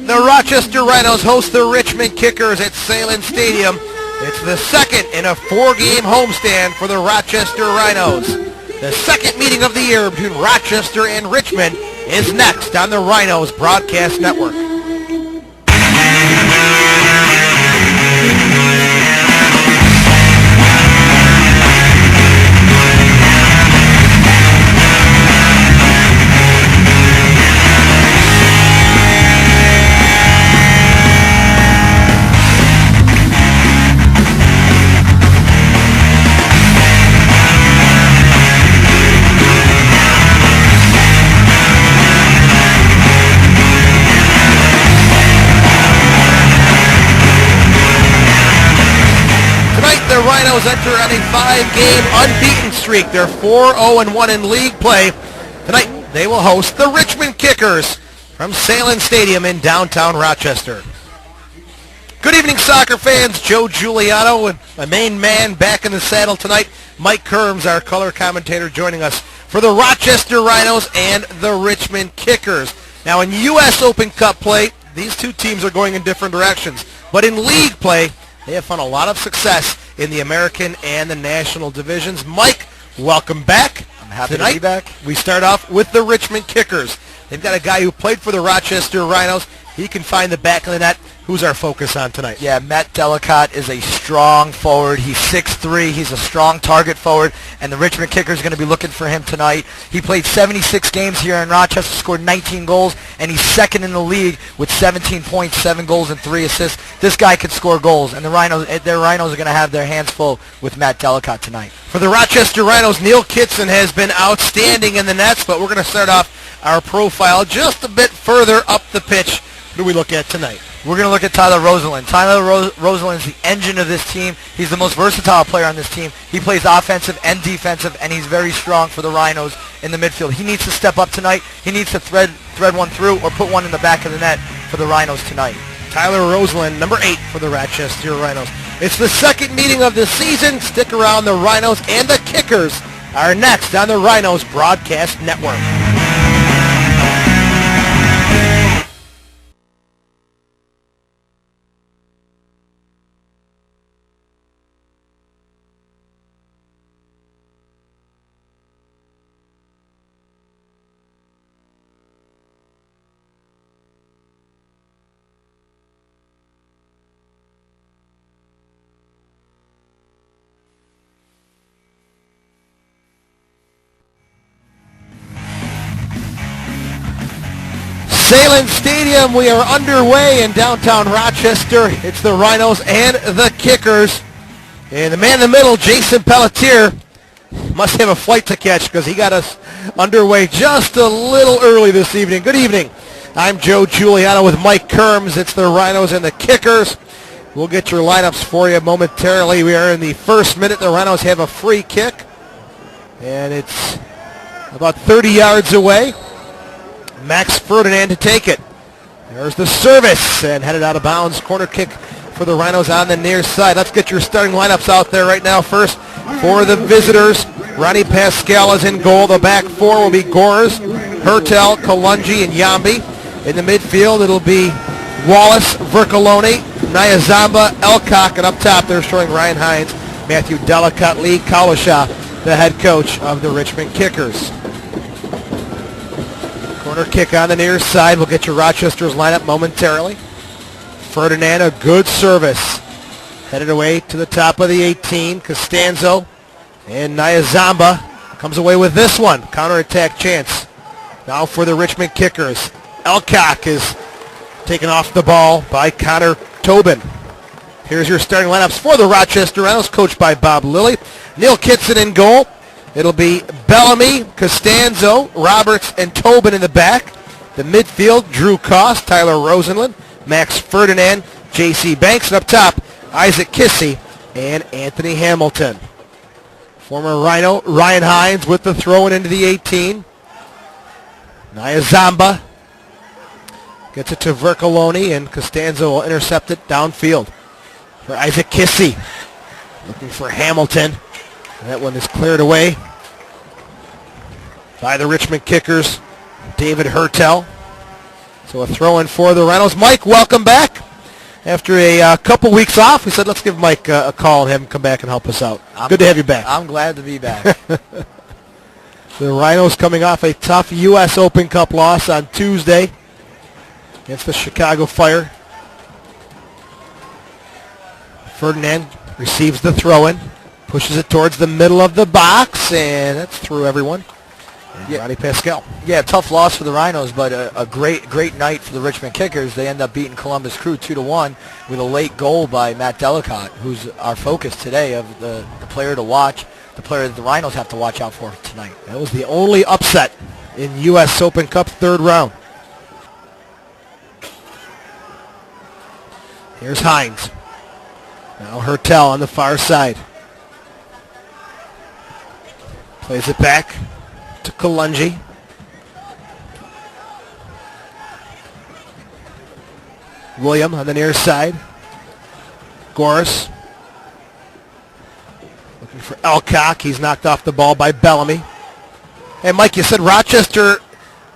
The Rochester Rhinos host the Richmond Kickers at Sahlen Stadium. It's the second in a four-game homestand for the Rochester Rhinos. The second meeting of the year between Rochester and Richmond is next on the Rhinos Broadcast Network. The Rhinos enter on a five-game unbeaten streak. They're 4-0-1 in league play. Tonight, they will host the Richmond Kickers from Sahlen Stadium in downtown Rochester. Good evening, soccer fans. Joe Giuliano and my main man back in the saddle tonight. Mike Kerms, our color commentator, joining us for the Rochester Rhinos and the Richmond Kickers. Now, in U.S. Open Cup play, these two teams are going in different directions. But in league play, they have found a lot of success in the American and the national divisions. Mike, welcome back. I'm happy to be back. We start off with the Richmond Kickers. They've got a guy who played for the Rochester Rhinos. He can find the back of the net. Who's our focus on tonight? Yeah, Matt Delacotte is a strong forward. He's 6'3". He's a strong target forward, and the Richmond Kickers are going to be looking for him tonight. He played 76 games here in Rochester, scored 19 goals, and he's second in the league with 17 points, 7 goals, and 3 assists. This guy could score goals, and their Rhinos are going to have their hands full with Matt Delacotte tonight. For the Rochester Rhinos, Neil Kitson has been outstanding in the nets, but we're going to start off our profile just a bit further up the pitch. Who do we look at tonight? We're going to look at Tyler Rosalind. Tyler Rosalind is the engine of this team. He's the most versatile player on this team. He plays offensive and defensive, and he's very strong for the Rhinos in the midfield. He needs to step up tonight. He needs to thread one through or put one in the back of the net for the Rhinos tonight. Tyler Rosalind, number 8 for the Rochester Rhinos. It's the second meeting of the season. Stick around. The Rhinos and the Kickers are next on the Rhinos Broadcast Network. Sahlen Stadium, we are underway in downtown Rochester. It's the Rhinos and the Kickers. And the man in the middle, Jason Pelletier, must have a flight to catch because he got us underway just a little early this evening. Good evening. I'm Joe Giuliano with Mike Kerms. It's the Rhinos and the Kickers. We'll get your lineups for you momentarily. We are in the first minute. The Rhinos have a free kick, and it's about 30 yards away. Max Ferdinand to take it. There's the service and headed out of bounds. Corner kick for the Rhinos on the near side. Let's get your starting lineups out there right now. First, for the visitors, Ronnie Pascal is in goal. The back four will be Gores, Hertel, Kalungi, and Yambi. In the midfield, it'll be Wallace, Vercolone, Nyazamba, Elcock, and up top they're showing Ryan Hines, Matthew Delacotte, Lee Kalasha, the head coach of the Richmond Kickers. Corner kick on the near side. We'll get your Rochester's lineup momentarily. Ferdinand, a good service. Headed away to the top of the 18. Costanzo and Nyazamba comes away with this one. Counterattack chance. Now for the Richmond Kickers. Elcock is taken off the ball by Connor Tobin. Here's your starting lineups for the Rochester Rhinos, coached by Bob Lilly. Neil Kitson in goal. It'll be Bellamy, Costanzo, Roberts, and Tobin in the back. The midfield, Drew Koss, Tyler Rosalind, Max Ferdinand, J.C. Banks, and up top, Isaac Kissy and Anthony Hamilton. Former Rhino, Ryan Hines with the throw-in into the 18. Nyazamba gets it to Vercolone, and Costanzo will intercept it downfield for Isaac Kissy. Looking for Hamilton. That one is cleared away by the Richmond Kickers. David Hertel. So a throw in for the Rhinos. Mike, welcome back. After a couple weeks off, we said let's give Mike a call and have him come back and help us out. Good to have you back. I'm glad to be back. The Rhinos coming off a tough U.S. Open Cup loss on Tuesday against the Chicago Fire. Ferdinand receives the throw-in, pushes it towards the middle of the box, and that's through everyone. And Ronnie Pascal. Yeah, tough loss for the Rhinos, but a great night for the Richmond Kickers. They end up beating Columbus Crew 2-1 with a late goal by Matt Delacotte, who's our focus today of the player to watch, the player that the Rhinos have to watch out for tonight. That was the only upset in U.S. Open Cup third round. Here's Hines. Now Hertel on the far side. Plays it back to Kalungi. William on the near side. Goris. Looking for Elcock. He's knocked off the ball by Bellamy. And Mike, you said Rochester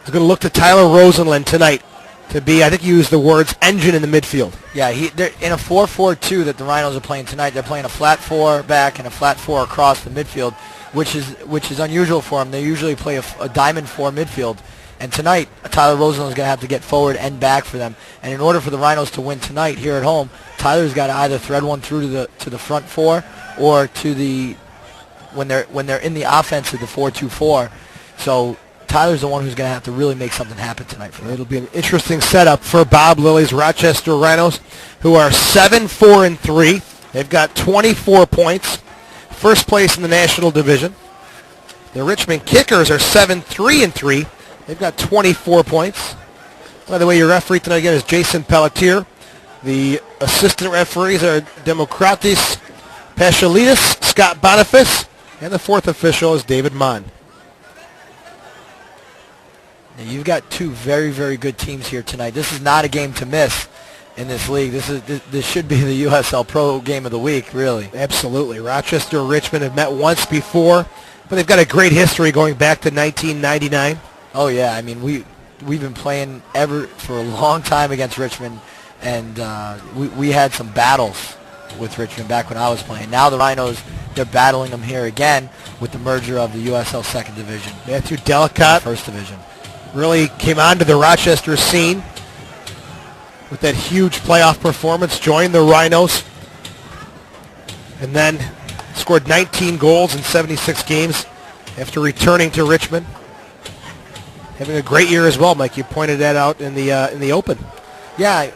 is going to look to Tyler Rosenlund tonight to be, I think you used the words, engine in the midfield. Yeah, they're in a 4-4-2 that the Rhinos are playing tonight. They're playing a flat 4 back and a flat 4 across the midfield, which is unusual for them. They usually play a diamond 4 midfield. And tonight, Tyler Rosenlund is going to have to get forward and back for them. And in order for the Rhinos to win tonight here at home, Tyler's got to either thread one through to the front 4 or to the when they're in the offense of the 4-2-4. So Tyler's the one who's going to have to really make something happen tonight for them. It'll be an interesting setup for Bob Lilly's Rochester Rhinos, who are 7-4-3. They've got 24 points, first place in the National Division. The Richmond Kickers are 7-3-3. They've got 24 points. By the way, your referee tonight again is Jason Pelletier. The assistant referees are Democratis Pashalidis, Scott Boniface, and the fourth official is David Mon. Now, you've got two very, very good teams here tonight. This is not a game to miss in this league. This should be the USL Pro game of the week, really. Absolutely. Rochester and Richmond have met once before, but they've got a great history going back to 1999. Oh, yeah. I mean, we've been playing for a long time against Richmond, and we had some battles with Richmond back when I was playing. Now the Rhinos, they're battling them here again with the merger of the USL Second Division. Matthew Delacotte, First Division, really came onto the Rochester scene with that huge playoff performance, joined the Rhinos, and then scored 19 goals in 76 games after returning to Richmond. Having a great year as well, Mike. You pointed that out in the Open. Yeah,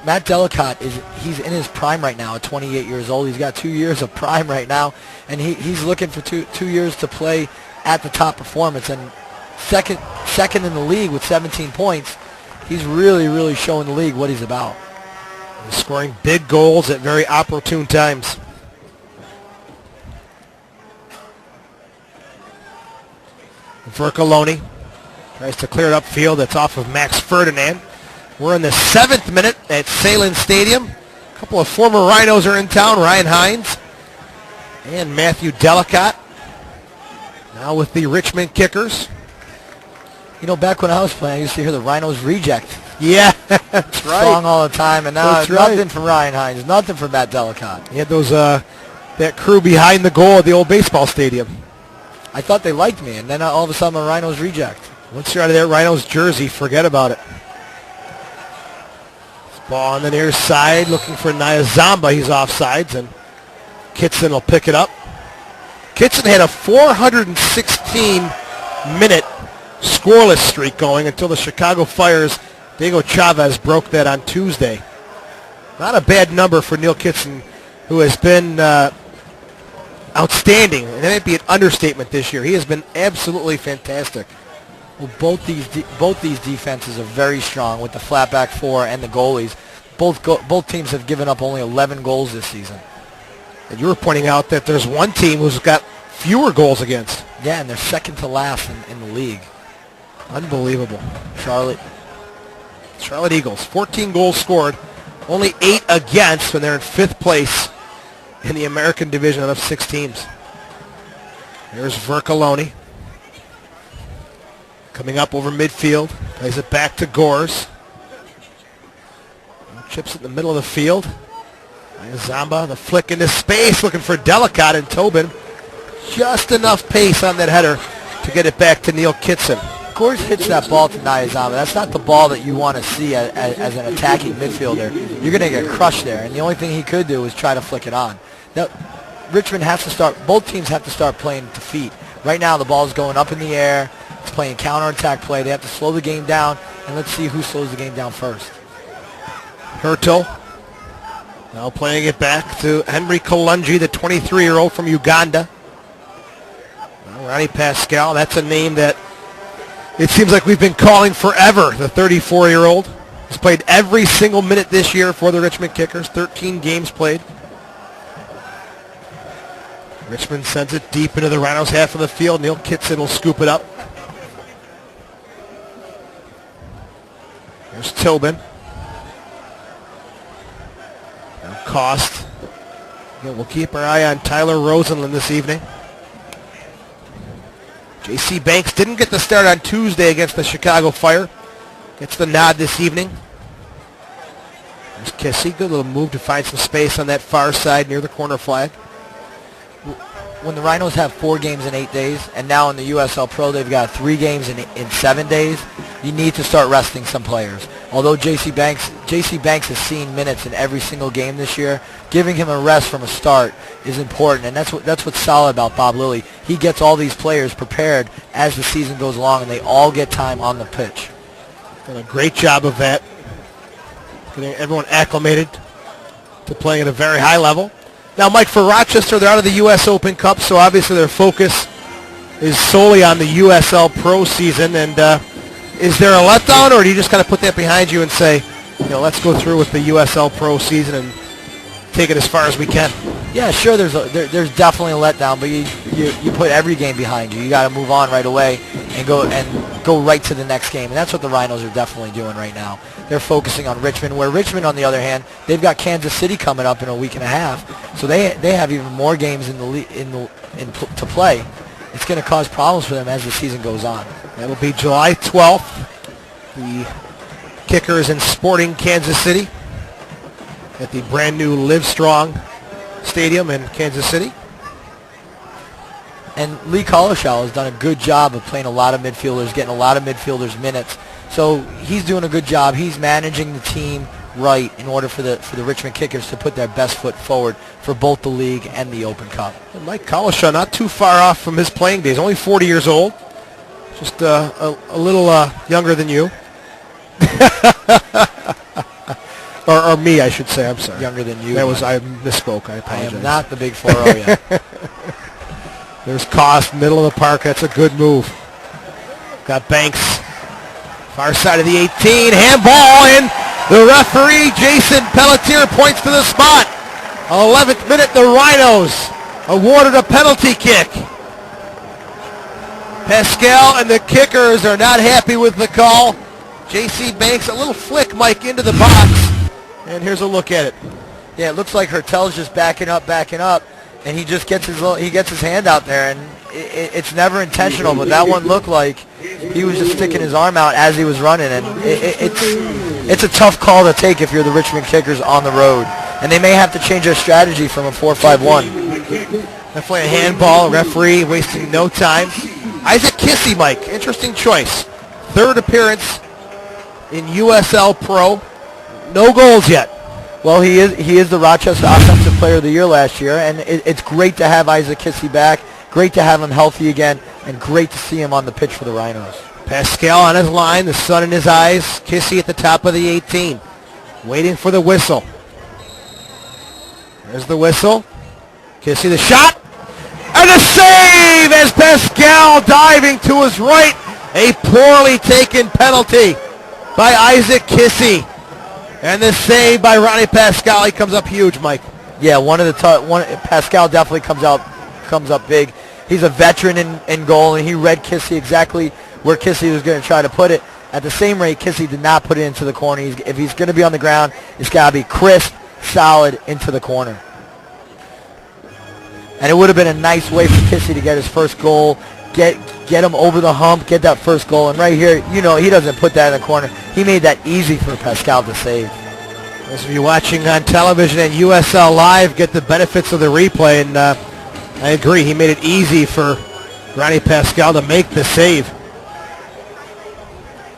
Matt Delacotte he's in his prime right now at 28 years old. He's got 2 years of prime right now, and he's looking for two years to play at the top performance. And second in the league with 17 points, he's really showing the league what he's about. He's scoring big goals at very opportune times. Vercoloni tries to clear it upfield. That's off of Max Ferdinand. We're in the 7th minute at Sahlen Stadium. A couple of former Rhinos are in town. Ryan Hines and Matthew Delacotte. Now with the Richmond Kickers. You know, back when I was playing, I used to hear the Rhinos reject. Yeah, that's right. Song all the time, and now That's nothing right. from Ryan Hines, nothing from Matt Delacotte. He had those that crew behind the goal at the old baseball stadium. I thought they liked me, and then all of a sudden, a Rhinos reject. Once you're out of that Rhinos jersey, forget about it. Ball on the near side, looking for Nyazamba. He's offsides, and Kitson will pick it up. Kitson had a 416-minute scoreless streak going until the Chicago Fire's Diego Chavez broke that on Tuesday. Not a bad number for Neil Kitson, who has been outstanding, and that might be an understatement this year. He has been absolutely fantastic. Well, both these defenses are very strong with the flat back 4 and the goalies. Both teams have given up only 11 goals this season. And you were pointing out that there's one team who's got fewer goals against. Yeah, and they're second to last in the league. Unbelievable. Charlotte Eagles, 14 goals scored, only 8 against when they're in 5th place in the American Division out of 6 teams. There's Vercoloni. Coming up over midfield. Plays it back to Gores. Chips it in the middle of the field. Zamba, the flick into space, looking for Delacotte, and Tobin. Just enough pace on that header to get it back to Neil Kitson. Gores hits that ball to Zamba. That's not the ball that you want to see as an attacking midfielder. You're going to get crushed there, and the only thing he could do is try to flick it on. Now, Richmond has to start, both teams have to start playing to feet. Right now, the ball's going up in the air. It's playing counterattack play. They have to slow the game down, and let's see who slows the game down first. Hurtle now playing it back to Henry Kalungi, the 23-year-old from Uganda. Ronnie Pascal, that's a name that it seems like we've been calling forever. The 34-year-old has played every single minute this year for the Richmond Kickers, 13 games played. Richmond sends it deep into the Rhinos half of the field. Neil Kitson will scoop it up. There's Tobin. Now Cost. Again, we'll keep our eye on Tyler Rosenlund this evening. J.C. Banks didn't get the start on Tuesday against the Chicago Fire. Gets the nod this evening. There's Kissy. Good little move to find some space on that far side near the corner flag. When the Rhinos have 4 games in 8 days, and now in the USL Pro they've got 3 games in 7 days, you need to start resting some players. Although J.C. Banks has seen minutes in every single game this year, giving him a rest from a start is important, and that's what's solid about Bob Lilly. He gets all these players prepared as the season goes along, and they all get time on the pitch. Done a great job of that, getting everyone acclimated to playing at a very high level. Now, Mike, for Rochester, they're out of the U.S. Open Cup, so obviously their focus is solely on the USL Pro season. And is there a letdown, or do you just kind of put that behind you and say, let's go through with the USL Pro season and take it as far as we can? Yeah, sure. There's definitely a letdown, but you put every game behind you. You got to move on right away and go right to the next game, and that's what the Rhinos are definitely doing right now. They're focusing on Richmond, where Richmond, on the other hand, they've got Kansas City coming up in a week and a half, so they have even more games to play. It's going to cause problems for them as the season goes on. That'll be July 12th. The Kickers in Sporting Kansas City at the brand new Livestrong Stadium in Kansas City. And Lee Collishaw has done a good job of playing a lot of midfielders, getting a lot of midfielders minutes. So he's doing a good job. He's managing the team right in order for the Richmond Kickers to put their best foot forward for both the league and the Open Cup. And Mike Collishaw, not too far off from his playing days, only 40 years old, just a little younger than you. or me, I should say. I'm sorry. Younger than you. I misspoke. I apologize. I am not the big 4-0 yet. There's Cost, middle of the park. That's a good move. Got Banks, far side of the 18. Handball in. The referee, Jason Pelletier, points to the spot. 11th minute, the Rhinos awarded a penalty kick. Pascal and the Kickers are not happy with the call. J.C. Banks, a little flick, Mike, into the box. And here's a look at it. Yeah, it looks like Hurtel's just backing up, and he just gets his hand out there, and it's never intentional, but that one looked like he was just sticking his arm out as he was running, and it's a tough call to take if you're the Richmond Kickers on the road, and they may have to change their strategy from a 4-5-1. Definitely a handball. Referee wasting no time. Isaac Kissy, Mike, interesting choice. 3rd appearance in USL Pro. No goals yet. Well, he is the Rochester Offensive Player of the Year last year, and it's great to have Isaac Kissy back, great to have him healthy again, and great to see him on the pitch for the Rhinos. Pascal on his line, the sun in his eyes. Kissy at the top of the 18, waiting for the whistle. There's the whistle. Kissy the shot, and a save as Pascal diving to his right. A poorly taken penalty by Isaac Kissy. And the save by Ronnie Pascal. He comes up huge, Mike. Yeah, Pascal definitely comes up big. He's a veteran in goal, and he read Kissy exactly where Kissy was going to try to put it. At the same rate, Kissy did not put it into the corner. If he's going to be on the ground, it's got to be crisp, solid, into the corner. And it would have been a nice way for Kissy to get his first goal get him over the hump, get that first goal. And right here, you know, he doesn't put that in the corner. He made that easy for Pascal to save. Those of you watching on television and USL Live get the benefits of the replay, and I agree, he made it easy for Ronnie Pascal to make the save.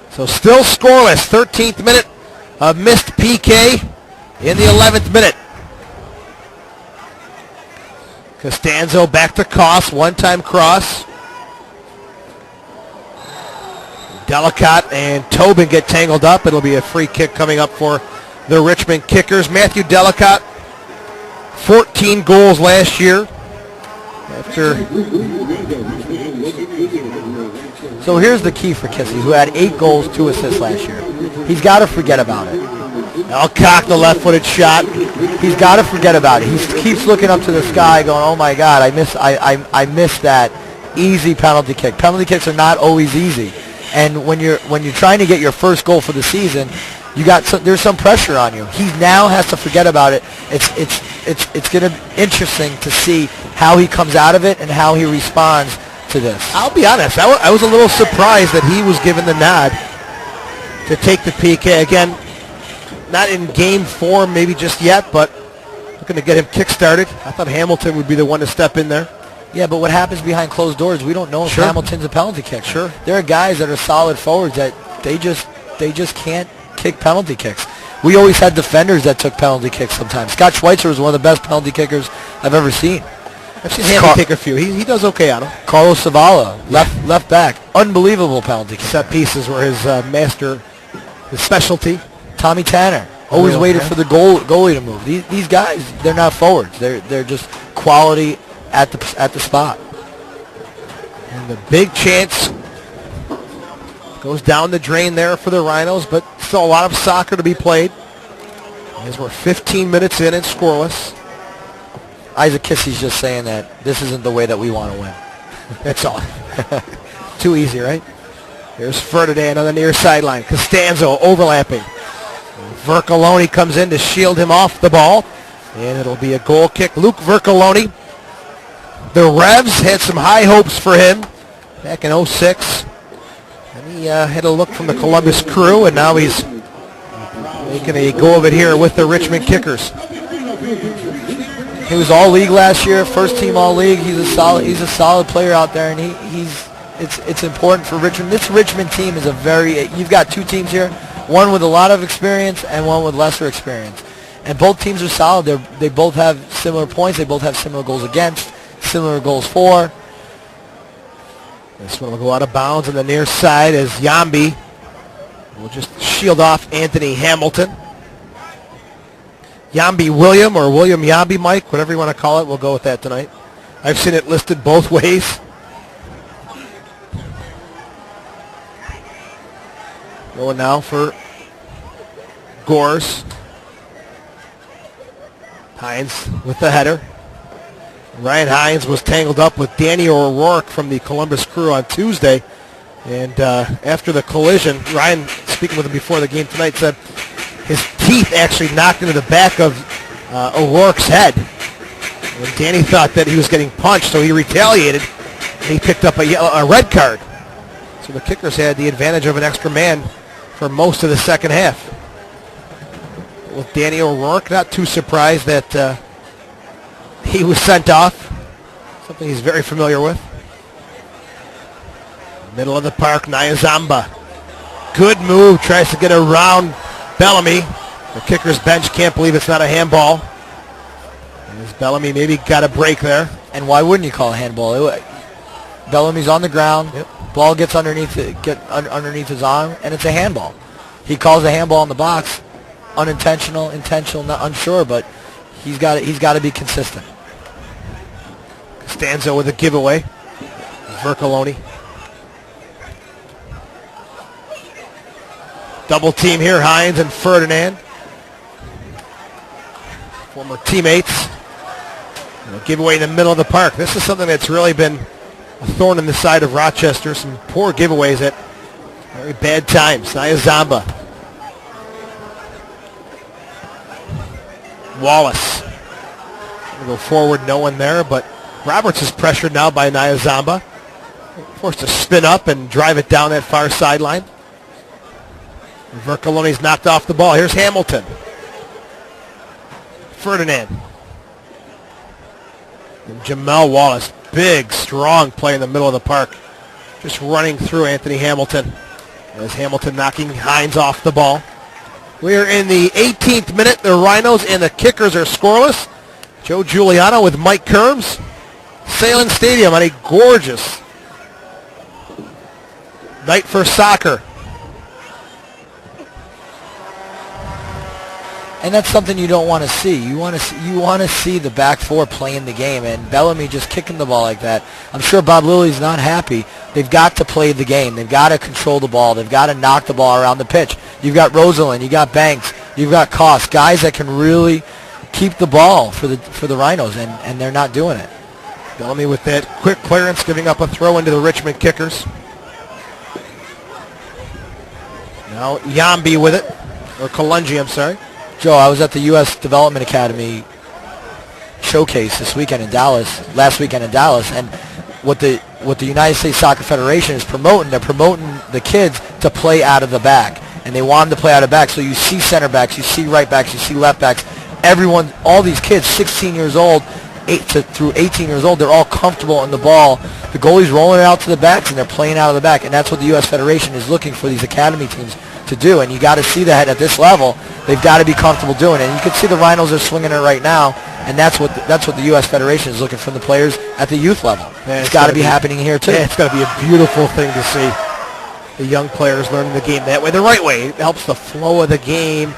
So still scoreless, 13th minute of missed PK in the 11th minute. Costanzo back to Koss, one-time cross. Delacotte and Tobin get tangled up. It'll be a free kick coming up for the Richmond Kickers. Matthew Delacotte, 14 goals last year. So here's the key for Kissy, who had 8 goals, 2 assists last year. He's got to forget about it. Alcock, the left-footed shot. He's got to forget about it. He keeps looking up to the sky going, oh my God, I missed that easy penalty kick. Penalty kicks are not always easy. And when you're trying to get your first goal for the season, there's some pressure on you. He now has to forget about it. It's going to be interesting to see how he comes out of it and how he responds to this. I'll be honest, I was a little surprised that he was given the nod to take the PK. Again, not in game form maybe just yet, but looking to get him kick-started. I thought Hamilton would be the one to step in there. Yeah, but what happens behind closed doors, we don't know if Hamilton's a penalty kicker. Sure. There are guys that are solid forwards that they just can't kick penalty kicks. We always had defenders that took penalty kicks sometimes. Scott Schweitzer was one of the best penalty kickers I've ever seen. I've seen him kick a few. He does okay on them. Carlos Zavala, left back, unbelievable penalty kicker. Set pieces were his specialty. Tommy Tanner always waited for the goalie to move. These guys, they're not forwards. They're just quality at the spot. And the big chance goes down the drain there for the Rhinos, but still a lot of soccer to be played. As we're 15 minutes in and scoreless. Isaac Kissy's just saying that this isn't the way that we want to win. That's all. Too easy, right? Here's Ferdinand on the near sideline. Costanzo overlapping. Vercoloni comes in to shield him off the ball. And it'll be a goal kick. Luke Vercoloni. The Revs had some high hopes for him back in 06. And he had a look from the Columbus Crew, and now he's making a go of it here with the Richmond Kickers. He was all-league last year, first team all-league. He's a solid player out there, and it's important for Richmond. This Richmond team is you've got 2 teams here, one with a lot of experience and one with lesser experience. And both teams are solid. They both have similar points. They both have similar goals against, similar goals for. This one will go out of bounds on the near side as Yambi will just shield off Anthony Hamilton. Yambi William or William Yambi, Mike, whatever you want to call it. We'll go with that tonight. I've seen it listed both ways. Going now for Gores. Hines with the header. Ryan Hines was tangled up with Danny O'Rourke from the Columbus Crew on Tuesday. And after the collision, Ryan, speaking with him before the game tonight, said his teeth actually knocked into the back of O'Rourke's head. And Danny thought that he was getting punched, so he retaliated, and he picked up a red card. So the Kickers had the advantage of an extra man for most of the second half. With Danny O'Rourke, not too surprised that he was sent off. Something he's very familiar with. Middle of the park, Nyazamba. Good move, tries to get around Bellamy. The Kickers bench can't believe it's not a handball. As Bellamy maybe got a break there. And why wouldn't you call a handball? Bellamy's on the ground. Yep. Ball gets underneath underneath his arm, and it's a handball. He calls a handball in the box. Unintentional, intentional, not unsure, but he's got to be consistent. Costanzo with a giveaway. Vercoloni. Double team here, Hines and Ferdinand. Former teammates. Giveaway in the middle of the park. This is something that's really been a thorn in the side of Rochester. Some poor giveaways at very bad times. Nyazamba. Wallace. Go forward, no one there, but Roberts is pressured now by Nyazamba. Forced to spin up and drive it down that far sideline. Vercalone's knocked off the ball. Here's Hamilton. Ferdinand. And Jamel Wallace. Big, strong play in the middle of the park. Just running through Anthony Hamilton. As Hamilton knocking Hines off the ball. We are in the 18th minute. The Rhinos and the Kickers are scoreless. Joe Giuliano with Mike Kerms. Sahlen Stadium on a gorgeous night for soccer. And that's something you don't want to see. You want to see the back four playing the game, and Bellamy just kicking the ball like that. I'm sure Bob Lilly's not happy. They've got to play the game. They've got to control the ball. They've got to knock the ball around the pitch. You've got Rosalind, you got Banks, you've got Koss, guys that can really keep the ball for the Rhinos, and they're not doing it. Bellamy with that quick clearance, giving up a throw into the Richmond Kickers. Now Yambi with it, or Kalungi, I'm sorry. Joe, I was at the U.S. Development Academy showcase last weekend in Dallas, and what the United States Soccer Federation is promoting, they're promoting the kids to play out of the back, and they want them to play out of the back. So you see center backs, you see right backs, you see left backs. Everyone, all these kids, 16 years old, through 18 years old, they're all comfortable in the ball. The goalie's rolling it out to the backs, and they're playing out of the back, and that's what the U.S. Federation is looking for these academy teams to do, and you got to see that at this level. They've got to be comfortable doing it, and you can see the Rhinos are swinging it right now, and that's what the U.S. Federation is looking from the players at the youth level. Yeah, it's got to be happening here too. Yeah, it's got to be a beautiful thing to see the young players learning the game that way, the right way. It helps the flow of the game,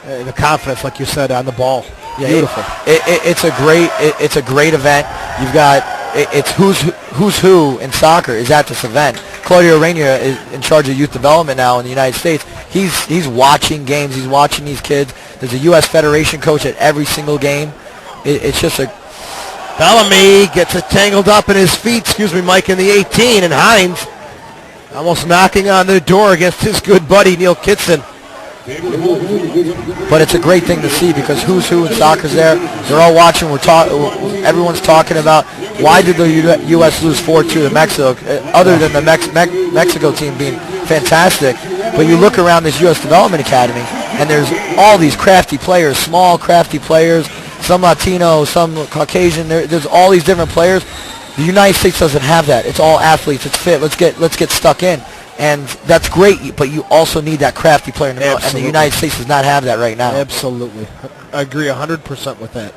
the confidence, like you said, on the ball. Yeah, beautiful. It's a great event. You've got it's who's who in soccer is at this event. Claudio Reyna is in charge of youth development now in the United States. He's watching games. He's watching these kids. There's a U.S. Federation coach at every single game. It's just a... Bellamy gets it tangled up in his feet, Mike, in the 18, and Hines almost knocking on the door against his good buddy, Neil Kitson. But it's a great thing to see because who's who in soccer's there. They're all watching. Everyone's talking about why did the U.S. lose 4-2 to Mexico, other than the Mexico team being fantastic. But you look around this U.S. Development Academy, and there's all these crafty players, small crafty players, some Latino, some Caucasian. There's all these different players. The United States doesn't have that. It's all athletes. It's fit. Let's get stuck in. And that's great, but you also need that crafty player in the middle, and the United States does not have that right now. Absolutely. I agree 100% with that.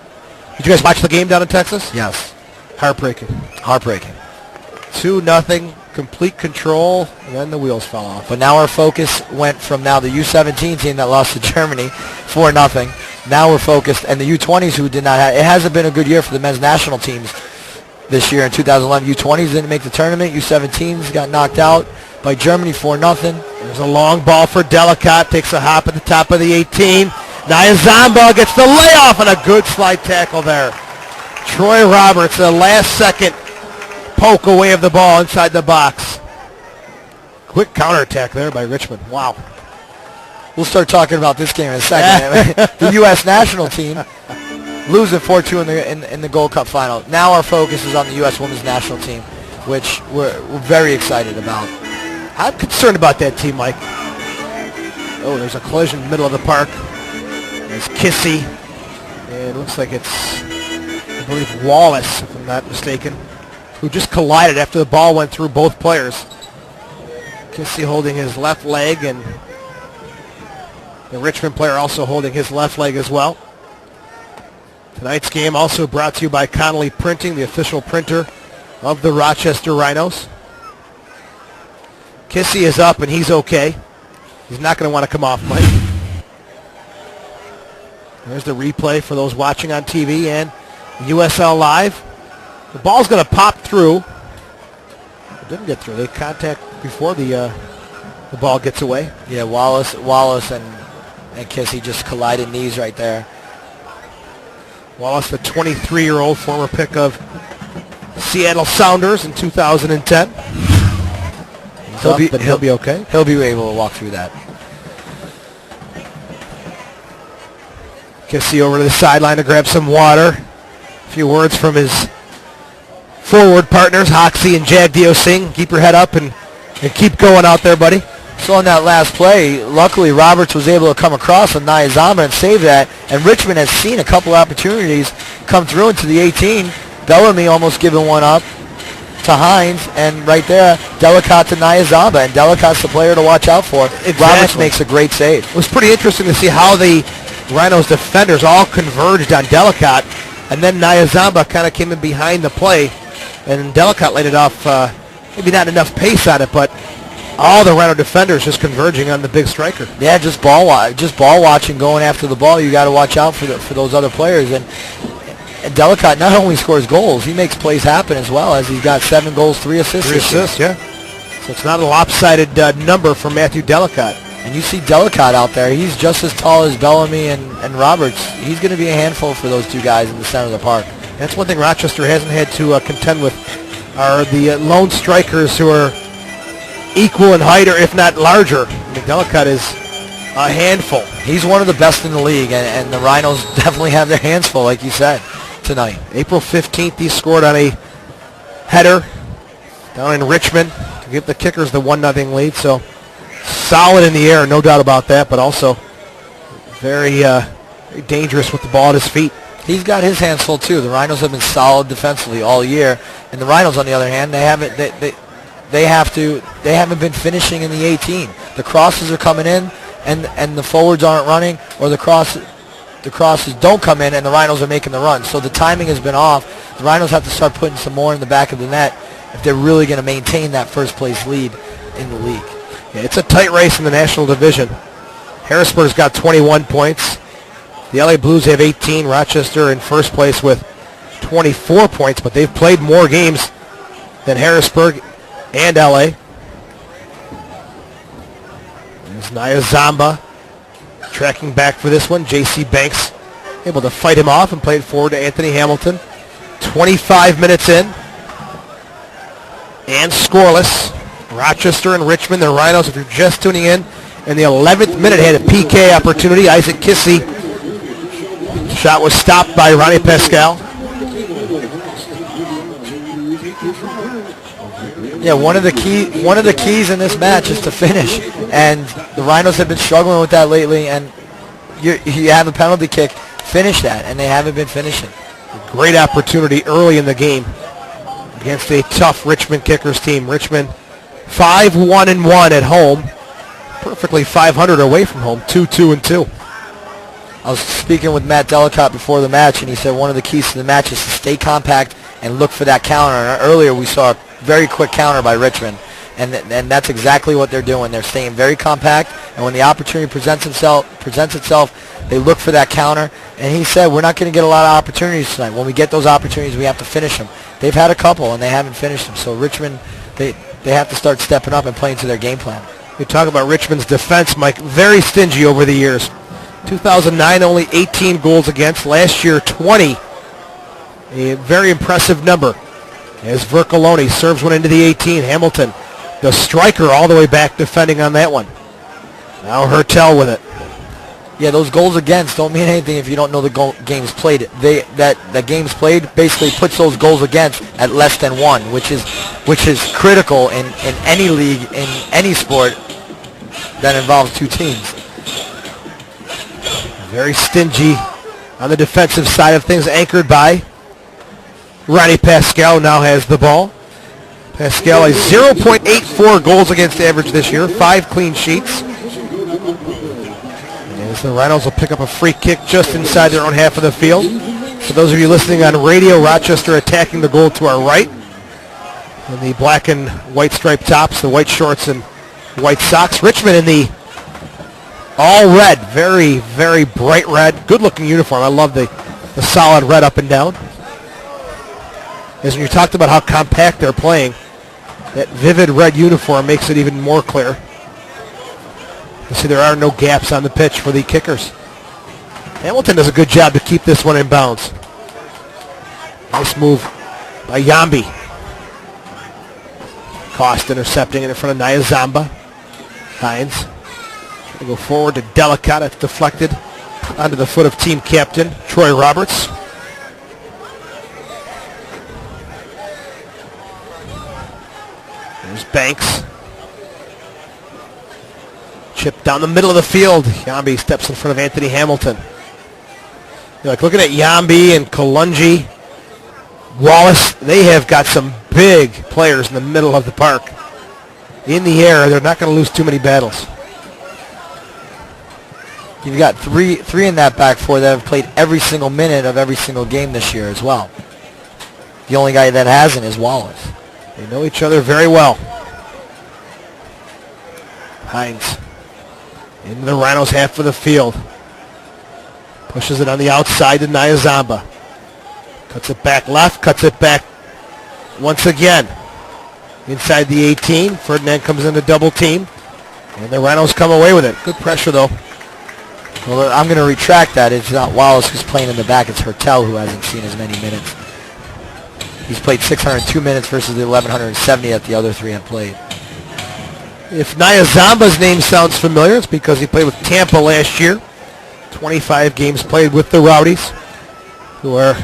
Did you guys watch the game down in Texas? Yes. Heartbreaking. 2-0, complete control, and then the wheels fell off. But now our focus went from now the U17 team that lost to Germany 4-0. Now we're focused, and the U20s who did not have, it hasn't been a good year for the men's national teams this year in 2011. U20s didn't make the tournament. U17s got knocked out by Germany 4-0. There's a long ball for Delacotte. Takes a hop at the top of the 18. Nyazamba gets the layoff and a good slide tackle there. Troy Roberts, the last second poke away of the ball inside the box. Quick counterattack there by Richmond. Wow. We'll start talking about this game in a second. The U.S. national team losing 4-2 in the Gold Cup final. Now our focus is on the U.S. women's national team, which we're very excited about. I'm concerned about that team, Mike. Oh, there's a collision in the middle of the park. There's Kissy. And it looks like it's, I believe, Wallace, if I'm not mistaken, who just collided after the ball went through both players. Kissy holding his left leg, and the Richmond player also holding his left leg as well. Tonight's game also brought to you by Connolly Printing, the official printer of the Rochester Rhinos. Kissy is up, and he's okay. He's not going to want to come off, Mike. There's the replay for those watching on TV and USL Live. The ball's going to pop through. It didn't get through. They contact before the ball gets away. Yeah, Wallace and Kissy just collided knees right there. Wallace, the 23-year-old former pick of Seattle Sounders in 2010. He'll be okay. He'll be able to walk through that. Kissy over to the sideline to grab some water. A few words from his forward partners, Hoxie and Jagdeo Singh. Keep your head up and keep going out there, buddy. So on that last play, luckily Roberts was able to come across with Nyazama and save that. And Richmond has seen a couple opportunities come through into the 18. Bellamy almost giving one up to Hines, and right there, Delacotte to Nyazama, and Delacotte's the player to watch out for. Exactly. Roberts makes a great save. It was pretty interesting to see how the Rhinos defenders all converged on Delacotte, and then Nyazama kind of came in behind the play, and Delacotte laid it off, maybe not enough pace on it, but all the Rhino defenders just converging on the big striker. Yeah, just ball watching, going after the ball. You got to watch out for those other players. And Delacotte not only scores goals, he makes plays happen as well, as he's got 7 goals, 3 assists. 3 assists, yeah. So it's not a lopsided number for Matthew Delacotte. And you see Delacotte out there. He's just as tall as Bellamy and Roberts. He's going to be a handful for those two guys in the center of the park. That's one thing Rochester hasn't had to contend with, are the lone strikers who are equal in height, or if not larger. I mean, Delacotte is a handful. He's one of the best in the league, and the Rhinos definitely have their hands full, like you said, tonight. April 15th, he scored on a header down in Richmond to give the Kickers the 1-0 lead. So solid in the air, no doubt about that, but also very, very dangerous with the ball at his feet. He's got his hands full too. The Rhinos have been solid defensively all year, and the Rhinos, on the other hand, they haven't been finishing in the 18. The crosses are coming in, and the forwards aren't running, or the crosses don't come in, and the Rhinos are making the run. So the timing has been off. The Rhinos have to start putting some more in the back of the net if they're really going to maintain that first place lead in the league. Yeah, it's a tight race in the National Division. Harrisburg's got 21 points. The LA Blues have 18. Rochester in first place with 24 points, but they've played more games than Harrisburg and LA. There's Nyazama tracking back for this one. J.C. Banks able to fight him off and play it forward to Anthony Hamilton. 25 minutes in and scoreless. Rochester and Richmond, the Rhinos, if you're just tuning in the 11th minute, had a PK opportunity. Isaac Kissy. Shot was stopped by Ronnie Pascal. Yeah, one of the keys in this match is to finish, and the Rhinos have been struggling with that lately. And you have a penalty kick, finish that, and they haven't been finishing. Great opportunity early in the game against a tough Richmond Kickers team. Richmond 5-1-1 at home, perfectly 500 away from home, 2-2-2. I was speaking with Matt Delacotte before the match, and he said one of the keys to the match is to stay compact and look for that counter. And earlier we saw a very quick counter by Richmond, and that's exactly what they're doing. They're staying very compact, and when the opportunity presents itself, they look for that counter. And he said, we're not going to get a lot of opportunities tonight. When we get those opportunities, we have to finish them. They've had a couple, and they haven't finished them. So Richmond, they have to start stepping up and playing to their game plan. You talk about Richmond's defense, Mike, very stingy over the years. 2009, only 18 goals against. Last year, 20. A very impressive number. As Vercoloni serves one into the 18. Hamilton, the striker, all the way back defending on that one. Now Hertel with it. Yeah, those goals against don't mean anything if you don't know the games played. That games played basically puts those goals against at less than 1, which is critical in any league, in any sport that involves two teams. Very stingy on the defensive side of things, anchored by Ronnie Pascal. Now has the ball. Pascal, a 0.84 goals against average this year, 5 clean sheets. As the Rhinos will pick up a free kick just inside their own half of the field. For those of you listening on radio, Rochester attacking the goal to our right. In the black and white striped tops, the white shorts and white socks. Richmond in the all red, very, very bright red. Good looking uniform. I love the solid red up and down. As when you talked about how compact they're playing, that vivid red uniform makes it even more clear. You see there are no gaps on the pitch for the Kickers. Hamilton does a good job to keep this one in bounds. Nice move by Yambi. Cost intercepting it in front of Nyazama. Hines. They go forward to Delacotte. It's deflected onto the foot of team captain Troy Roberts. There's Banks. Chip down the middle of the field. Yambi steps in front of Anthony Hamilton. You're like looking at Yambi and Kalungi. Wallace, they have got some big players in the middle of the park. In the air, they're not going to lose too many battles. You've got three in that back four that have played every single minute of every single game this year as well. The only guy that hasn't is Wallace. They know each other very well. Hines into the Rhinos half of the field. Pushes it on the outside to Nyazamba. Cuts it back left, cuts it back once again. Inside the 18, Ferdinand comes in to double team. And the Rhinos come away with it. Good pressure though. Well, I'm going to retract that. It's not Wallace who's playing in the back. It's Hertel who hasn't seen as many minutes. He's played 602 minutes versus the 1,170 that the other three have played. If Nyazamba's name sounds familiar, it's because he played with Tampa last year. 25 games played with the Rowdies, who are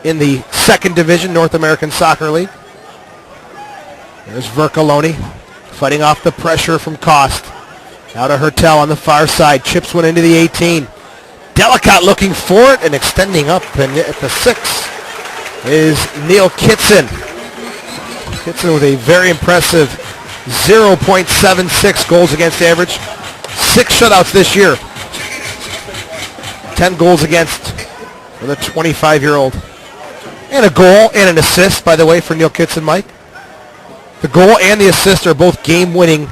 in the second division North American Soccer League. There's Vercoloni fighting off the pressure from Cost. Now to Hertel on the far side. Chips one into the 18. Delacotte looking for it and extending up. And at the 6 is Neil Kitson. Kitson with a very impressive 0.76 goals against average. 6 shutouts this year. 10 goals against for the 25-year-old. And a goal and an assist, by the way, for Neil Kitson, Mike. The goal and the assist are both game-winning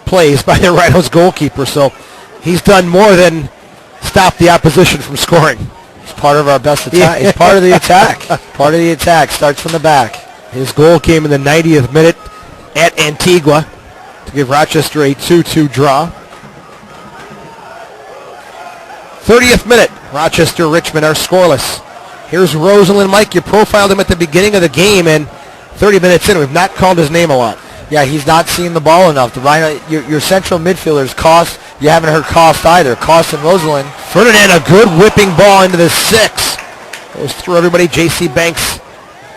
plays by the Rhinos goalkeeper, so he's done more than stop the opposition from scoring. He's part of our best attack. He's part of the attack. Part of the attack. Starts from the back. His goal came in the 90th minute at Antigua to give Rochester a 2-2 draw. 30th minute, Rochester, Richmond are scoreless. Here's Rosalind. Mike, you profiled him at the beginning of the game, and 30 minutes in, we've not called his name a lot. Yeah, he's not seeing the ball enough. The Rhino, your central midfielders, Cost, you haven't heard Cost either. Cost and Rosalind. Ferdinand, a good whipping ball into the 6. Goes through everybody. J.C. Banks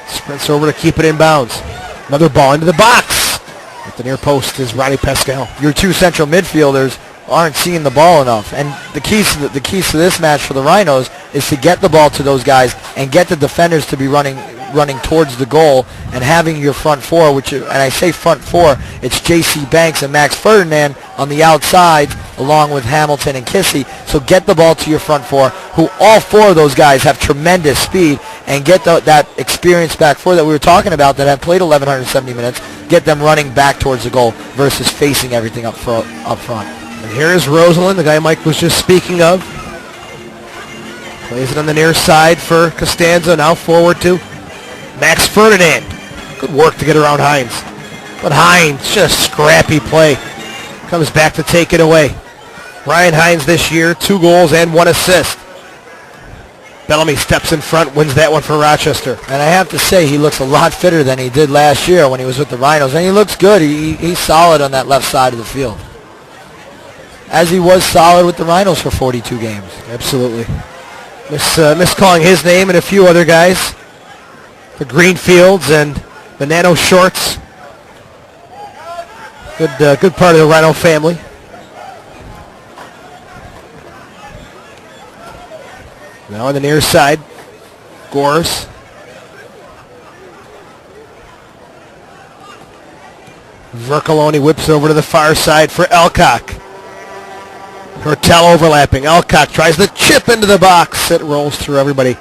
sprints over to keep it in bounds. Another ball into the box. At the near post is Ronnie Pascal. Your two central midfielders aren't seeing the ball enough. And the keys to this match for the Rhinos is to get the ball to those guys and get the defenders to be running towards the goal, and having your front four, and I say front four, it's J.C. Banks and Max Ferdinand on the outside, along with Hamilton and Kissy. So get the ball to your front four, who all four of those guys have tremendous speed, and get that experienced back four that we were talking about that have played 1,170 minutes, get them running back towards the goal versus facing everything up front. And here is Rosalind, the guy Mike was just speaking of. Plays it on the near side for Costanza, now forward to Max Ferdinand. Good work to get around Hines. But Hines, just scrappy play. Comes back to take it away. Ryan Hines this year, 2 goals and 1 assist. Bellamy steps in front, wins that one for Rochester. And I have to say, he looks a lot fitter than he did last year when he was with the Rhinos. And he looks good. He's solid on that left side of the field, as he was solid with the Rhinos for 42 games. Absolutely. Miss calling his name and a few other guys. The Greenfields and the Nano Shorts. Good part of the Rhino family. Now on the near side, Gores. Vercoloni whips over to the far side for Elcock. Hertel overlapping. Elcock tries to chip into the box. It rolls through everybody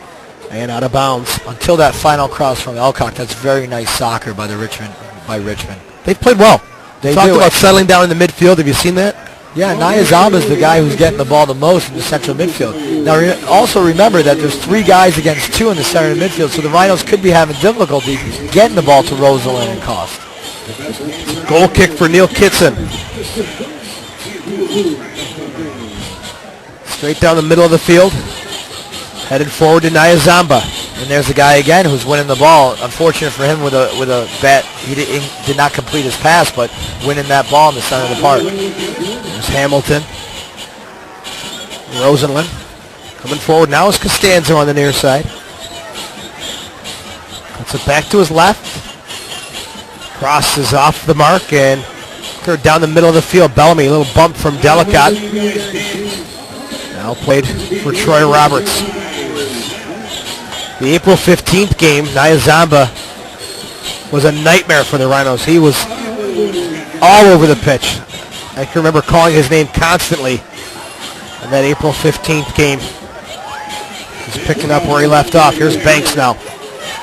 and out of bounds. Until that final cross from Elcock, that's very nice soccer by Richmond. They've played well. They talked do. about settling down in the midfield. Have you seen that? Yeah, Nyazamba's the guy who's getting the ball the most in the central midfield. Now, also remember that there's 3 guys against 2 in the center midfield, so the Rhinos could be having difficulty getting the ball to Rosalind and Cost. Goal kick for Neil Kitson. Straight down the middle of the field. Headed forward to Nyazamba. And there's the guy again who's winning the ball. Unfortunate for him with a bat. He did not complete his pass, but winning that ball in the center of the park. There's Hamilton. Rosalind. Coming forward now is Costanza on the near side. Cuts it back to his left. Cross is off the mark and cleared down the middle of the field. Bellamy, a little bump from Delacotte. Now played for Troy Roberts. The April 15th game, Nyazamba was a nightmare for the Rhinos. He was all over the pitch. I can remember calling his name constantly in that April 15th game. He's picking up where he left off. Here's Banks now.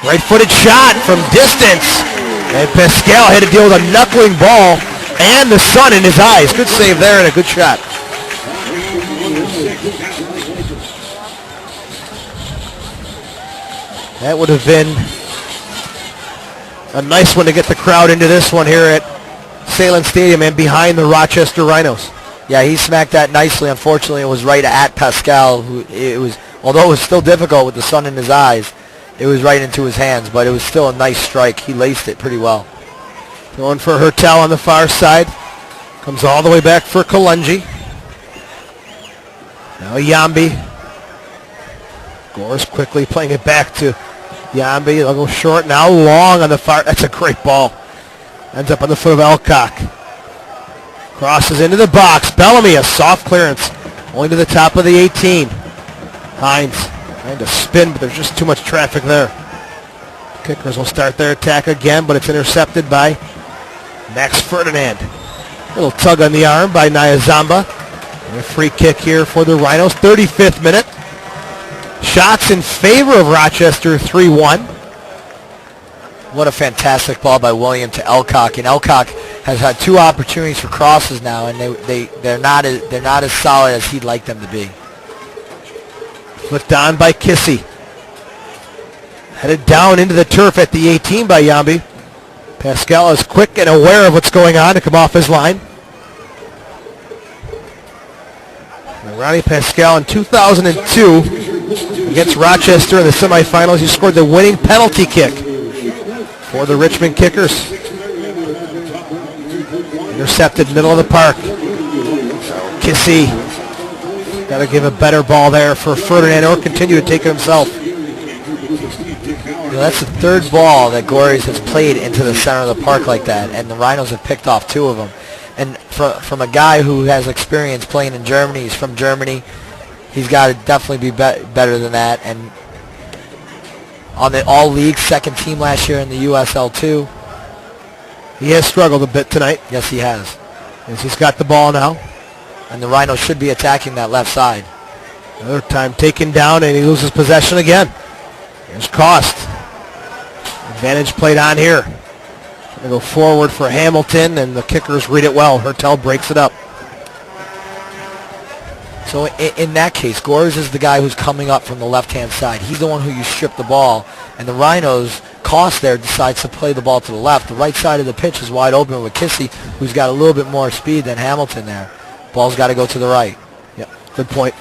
Right-footed shot from distance. And Pascal had to deal with a knuckling ball and the sun in his eyes. Good save there and a good shot. That would have been a nice one to get the crowd into this one here at Sahlen Stadium and behind the Rochester Rhinos. Yeah, he smacked that nicely. Unfortunately, it was right at Pascal. Although it was still difficult with the sun in his eyes, it was right into his hands, but it was still a nice strike. He laced it pretty well. Going for Hertel on the far side. Comes all the way back for Kalungi. Now Yambi. Gores quickly playing it back to Yambi. They'll go short. Now long on the far. That's a great ball. Ends up on the foot of Elcock. Crosses into the box. Bellamy, a soft clearance. Only to the top of the 18. Hines trying to spin, but there's just too much traffic there. Kickers will start their attack again, but it's intercepted by Max Ferdinand. Little tug on the arm by Nyazamba. And a free kick here for the Rhinos. 35th minute. Shots in favor of Rochester, 3-1. What a fantastic ball by William to Elcock, and Elcock has had two opportunities for crosses now, and they're not as solid as he'd like them to be. Flipped on by Kissy. Headed down into the turf at the 18 by Yambi. Pascal is quick and aware of what's going on to come off his line. And Ronnie Pascal in 2002 against Rochester in the semifinals, he scored the winning penalty kick for the Richmond Kickers. Intercepted middle of the park. Kissy got to give a better ball there for Ferdinand or continue to take it himself. That's the third ball that Gores has played into the center of the park like that, and the Rhinos have picked off two of them. And from a guy who has experience playing in Germany, he's from Germany, he's got to definitely be better than that. And on the All-League second team last year in the USL 2. He has struggled a bit tonight. Yes, he has. As he's got the ball now. And the Rhinos should be attacking that left side. Another time taken down, and he loses possession again. Here's Cost. Advantage played on here. Going to go forward for Hamilton, and the Kickers read it well. Hertel breaks it up. So in that case, Gores is the guy who's coming up from the left-hand side. He's the one who you strip the ball, and the Rhinos, Cost there decides to play the ball to the left. The right side of the pitch is wide open with Kissy, who's got a little bit more speed than Hamilton there. Ball's got to go to the right. Yep, good point.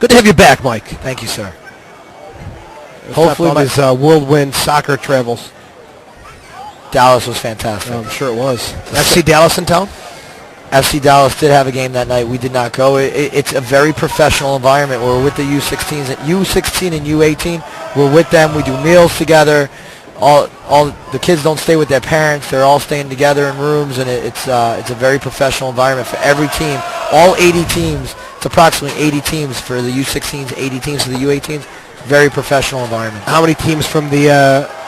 Good to have you back, Mike. Thank you, sir. Hopefully his whirlwind soccer travels. Dallas was fantastic. I'm sure it was. FC Dallas in town? FC Dallas did have a game that night. We did not go. It's a very professional environment. We're with the U16s, U16 and U18. We're with them. We do meals together. All the kids don't stay with their parents. They're all staying together in rooms, and it's a very professional environment for every team. All 80 teams. It's approximately 80 teams for the U16s, 80 teams for the U18s. Very professional environment. How many teams from the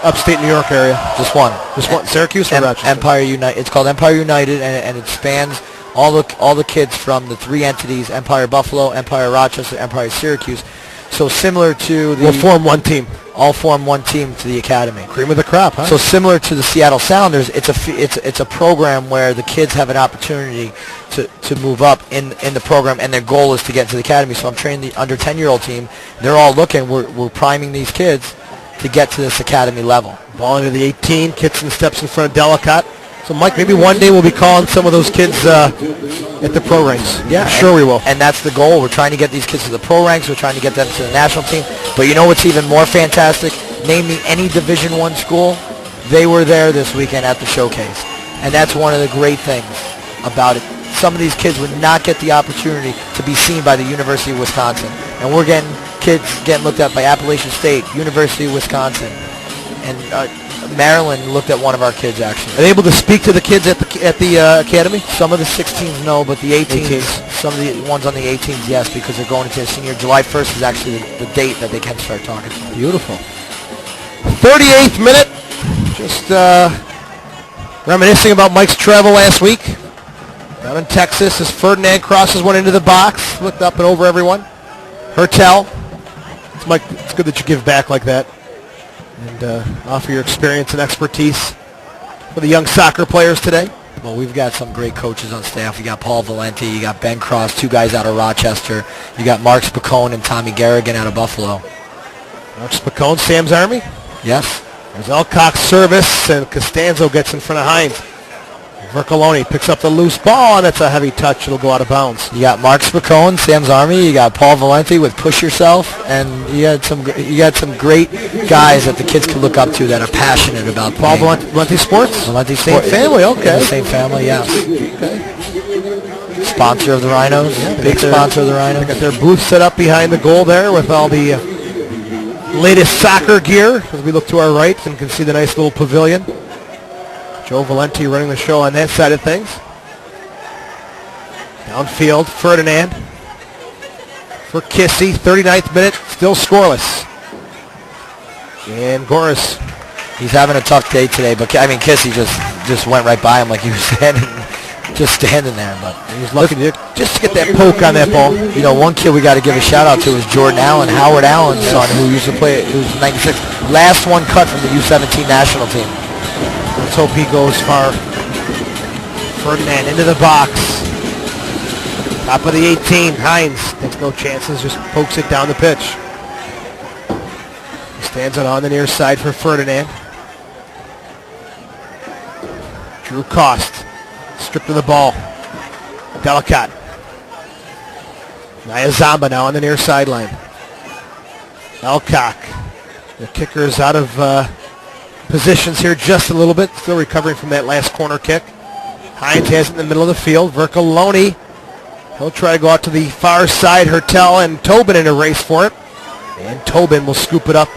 upstate New York area? Just one. Just one. Syracuse or Rochester? Empire United. It's called Empire United, and it spans all the kids from the three entities: Empire Buffalo, Empire Rochester, Empire Syracuse. So similar to the... We'll form one team. All form one team to the academy. Cream of the crop, huh? So similar to the Seattle Sounders, it's a program where the kids have an opportunity to move up in the program, and their goal is to get into the academy. So I'm training the under 10-year-old team. They're all looking. We're priming these kids to get to this academy level. Ball into the 18. Kitson steps in front of Delacotte. So, Mike, maybe one day we'll be calling some of those kids at the pro ranks. Yeah, I'm sure we will. And that's the goal. We're trying to get these kids to the pro ranks. We're trying to get them to the national team. But you know what's even more fantastic? Name me any Division I school. They were there this weekend at the showcase. And that's one of the great things about it. Some of these kids would not get the opportunity to be seen by the University of Wisconsin. And we're getting kids getting looked at by Appalachian State, University of Wisconsin. And Maryland looked at one of our kids, actually. Are they able to speak to the kids at the academy? Some of the 16s, no, but the 18s, some of the ones on the 18s, yes, because they're going into the senior. July 1st is actually the date that they can start talking to them. Beautiful. 38th minute. Just reminiscing about Mike's travel last week. Down in Texas as Ferdinand crosses one into the box. Looked up and over everyone. Hertel. Mike, it's good that you give back like that and offer your experience and expertise for the young soccer players today. Well, we've got some great coaches on staff. You got Paul Valenti, you got Ben Cross, two guys out of Rochester. You got Mark Spicone and Tommy Garrigan out of Buffalo. Mark Spicone, Sam's Army. Yes. There's Elcock's service, and Costanzo gets in front of Hines. Vercoloni picks up the loose ball, and it's a heavy touch. It'll go out of bounds. You got Mark Spicone, Sam's Army. You got Paul Valenti with Push Yourself, and you got some great guys that the kids can look up to that are passionate about the Paul game. Valenti Sports? Valenti Same Sports. family, okay. Yeah, same family, yes. Okay. Sponsor of the Rhinos, big sponsor of the Rhinos. They got their booth set up behind the goal there with all the latest soccer gear. As we look to our right and can see the nice little pavilion. Joe Valenti running the show on that side of things. Downfield, Ferdinand for Kissy, 39th minute, still scoreless. And Goris. He's having a tough day today, but I mean, Kissy just went right by him like he was standing there. But he's lucky just to get that poke on that ball. You know, one kid we got to give a shout out to is Jordan Allen, Howard Allen's son, who used to play, who's 96, last one cut from the U17 national team. Let's hope he goes far. Ferdinand into the box. Top of the 18. Hines takes no chances, just pokes it down the pitch. Stands it on the near side for Ferdinand. Drew Cost. Stripped of the ball. Delacotte. Nyazamba now on the near sideline. Elcock. The Kickers out of positions here just a little bit. Still recovering from that last corner kick. Hines has it in the middle of the field. Vercoloni. He'll try to go out to the far side. Hertel and Tobin in a race for it. And Tobin will scoop it up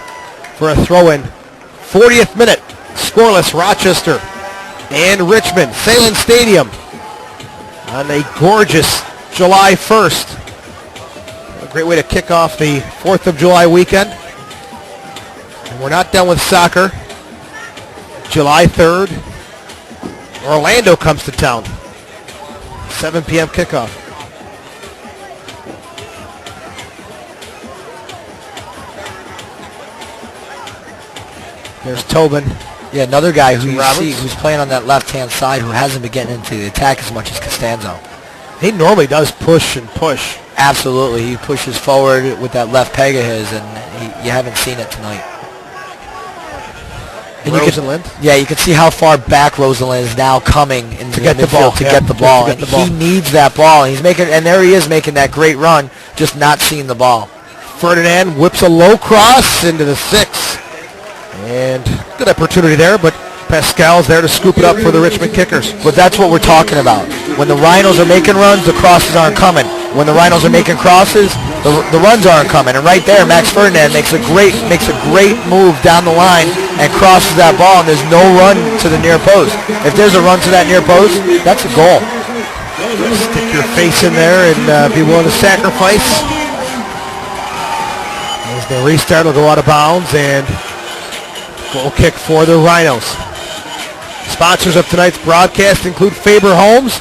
for a throw-in. 40th minute. Scoreless Rochester and Richmond. Sahlen Stadium on a gorgeous July 1st. A great way to kick off the 4th of July weekend. And we're not done with soccer. July 3rd, Orlando comes to town. 7 p.m. kickoff. There's Tobin. Yeah, another guy who you Roberts. see who's playing on that left-hand side who hasn't been getting into the attack as much as Costanzo. He normally does push and push. Absolutely. He pushes forward with that left peg of his, and you haven't seen it tonight. And Rosenland. You can see how far back Rosenland is now coming into the midfield to get the ball. And he needs that ball. And he's making, and there he is making that great run, just not seeing the ball. Ferdinand whips a low cross into the 6. And good opportunity there, but Pascal's there to scoop it up for the Richmond Kickers. But that's what we're talking about. When the Rhinos are making runs, the crosses aren't coming. When the Rhinos are making crosses, the runs aren't coming. And right there, Max Ferdinand makes a great move down the line and crosses that ball, and there's no run to the near post. If there's a run to that near post, that's a goal. Stick your face in there and be willing to sacrifice. As the restart will go out of bounds, and goal kick for the Rhinos. Sponsors of tonight's broadcast include Faber Homes.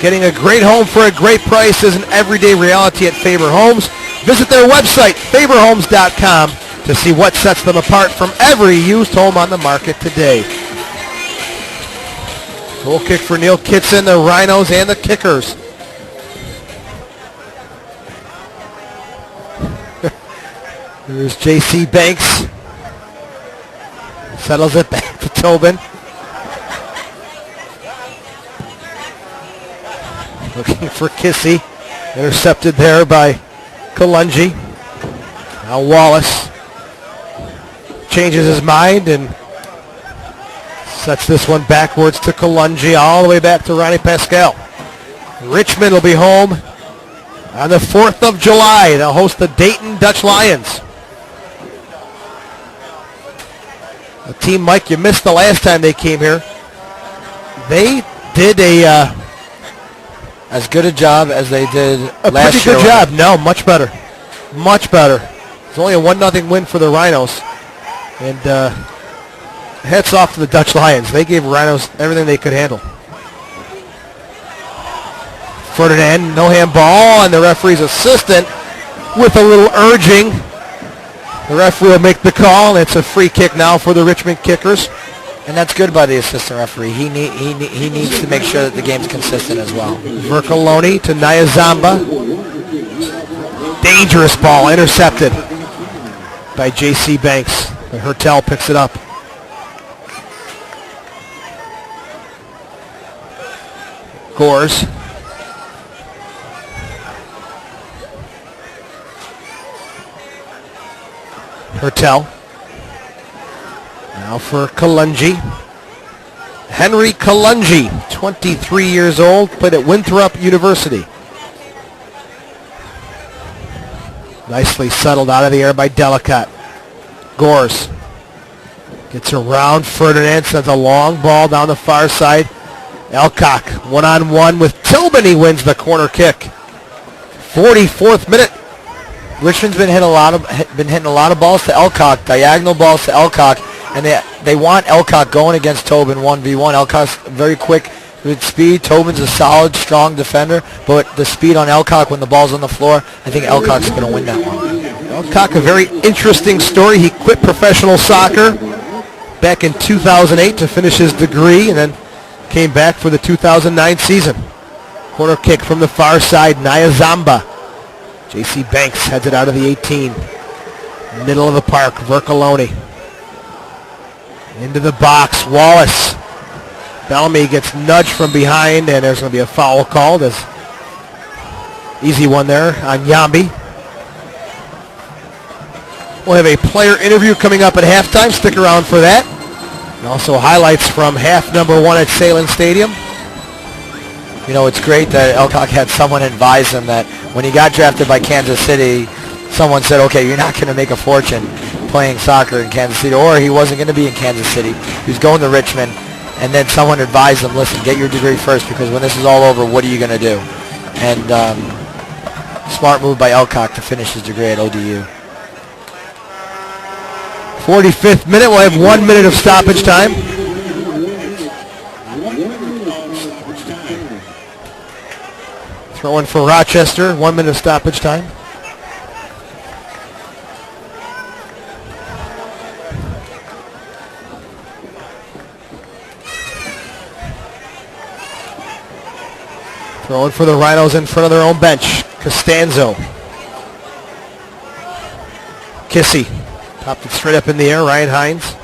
Getting a great home for a great price is an everyday reality at Faber Homes. Visit their website, faberhomes.com, to see what sets them apart from every used home on the market today. Goal kick for Neil Kitson, the Rhinos, and the Kickers. There's J.C. Banks. Settles it back to Tobin. Looking for Kissy. Intercepted there by Kalungi. Now Wallace changes his mind and sets this one backwards to Kalungi all the way back to Ronnie Pascal. Richmond will be home on the 4th of July. They'll host the Dayton Dutch Lions. A team, Mike, you missed the last time they came here. They did as good a job as they did last year. A pretty good job. No, much better. Much better. It's only a 1-0 win for the Rhinos. And hats off to the Dutch Lions. They gave Rhinos everything they could handle. Ferdinand, no handball, and the referee's assistant with a little urging. The referee will make the call, and it's a free kick now for the Richmond Kickers. And that's good by the assistant referee. He needs to make sure that the game's consistent as well. Vercoloni to Nyazamba. Dangerous ball, intercepted by J.C. Banks. But Hertel picks it up. Gores. Hertel. Now for Kalungi. Henry Kalungi, 23 years old, played at Winthrop University. Nicely settled out of the air by Delacotte. Gores gets around. Ferdinand sends a long ball down the far side. Elcock one-on-one with Tobin. He wins the corner kick. 44th minute. Richmond's been hitting a lot of balls to Elcock, diagonal balls to Elcock, and they want Elcock going against Tobin 1v1. Elcock's very quick with speed. Tobin's a solid, strong defender, but the speed on Elcock when the ball's on the floor, I think Elcock's going to win that one. Elcock, a very interesting story. He quit professional soccer back in 2008 to finish his degree, and then came back for the 2009 season. Corner kick from the far side, Nyazamba. J.C. Banks heads it out of the 18. Middle of the park, Vercoloni. Into the box, Wallace. Bellamy gets nudged from behind, and there's going to be a foul called. Easy one there on Yambi. We'll have a player interview coming up at halftime. Stick around for that. And also highlights from half number 1 at Sahlen Stadium. You know, it's great that Elcock had someone advise him that when he got drafted by Kansas City, someone said, okay, you're not going to make a fortune playing soccer in Kansas City, or he wasn't going to be in Kansas City. He was going to Richmond, and then someone advised him, listen, get your degree first, because when this is all over, what are you going to do? And smart move by Elcock to finish his degree at ODU. 45th minute, we'll have 1 minute of stoppage time. Throw in for Rochester, 1 minute of stoppage time. Throw in for the Rhinos in front of their own bench. Costanzo. Kissy. Popped it straight up in the air, Ryan Hines.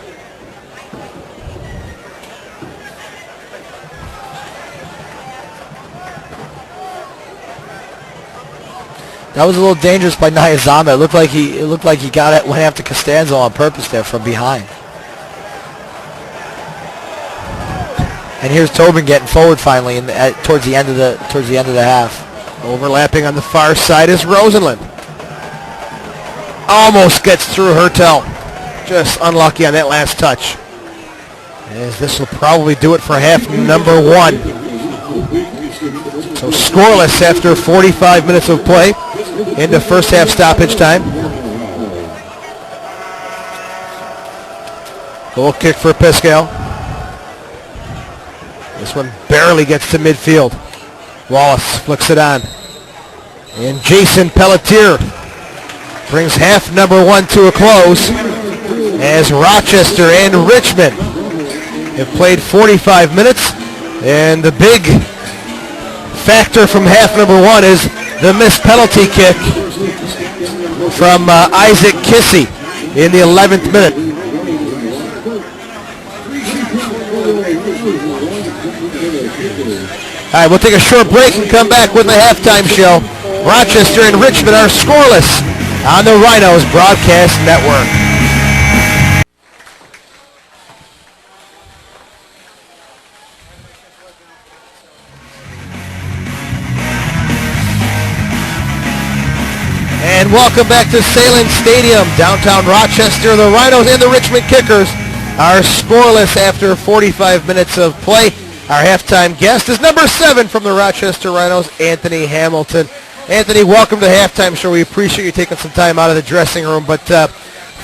That was a little dangerous by Nyazamba. It looked like he got it, went after Costanzo on purpose there from behind. And here's Tobin getting forward finally towards the end of the half. Overlapping on the far side is Rosenland. Almost gets through Hertel. Just unlucky on that last touch. As this will probably do it for half number 1. So scoreless after 45 minutes of play into first half stoppage time. Goal kick for Pascal. This one barely gets to midfield. Wallace flicks it on. And Jason Pelletier brings half number 1 to a close as Rochester and Richmond have played 45 minutes. And the big factor from half number 1 is the missed penalty kick from Isaac Kissy in the 11th minute. All right, we'll take a short break and come back with the halftime show. Rochester and Richmond are scoreless on the Rhinos Broadcast Network. And welcome back to Sahlen Stadium, downtown Rochester. The Rhinos and the Richmond Kickers Our scoreless after 45 minutes of play. Our halftime guest is number 7 from the Rochester Rhinos, Anthony Hamilton. Anthony, welcome to the halftime show. We appreciate you taking some time out of the dressing room, but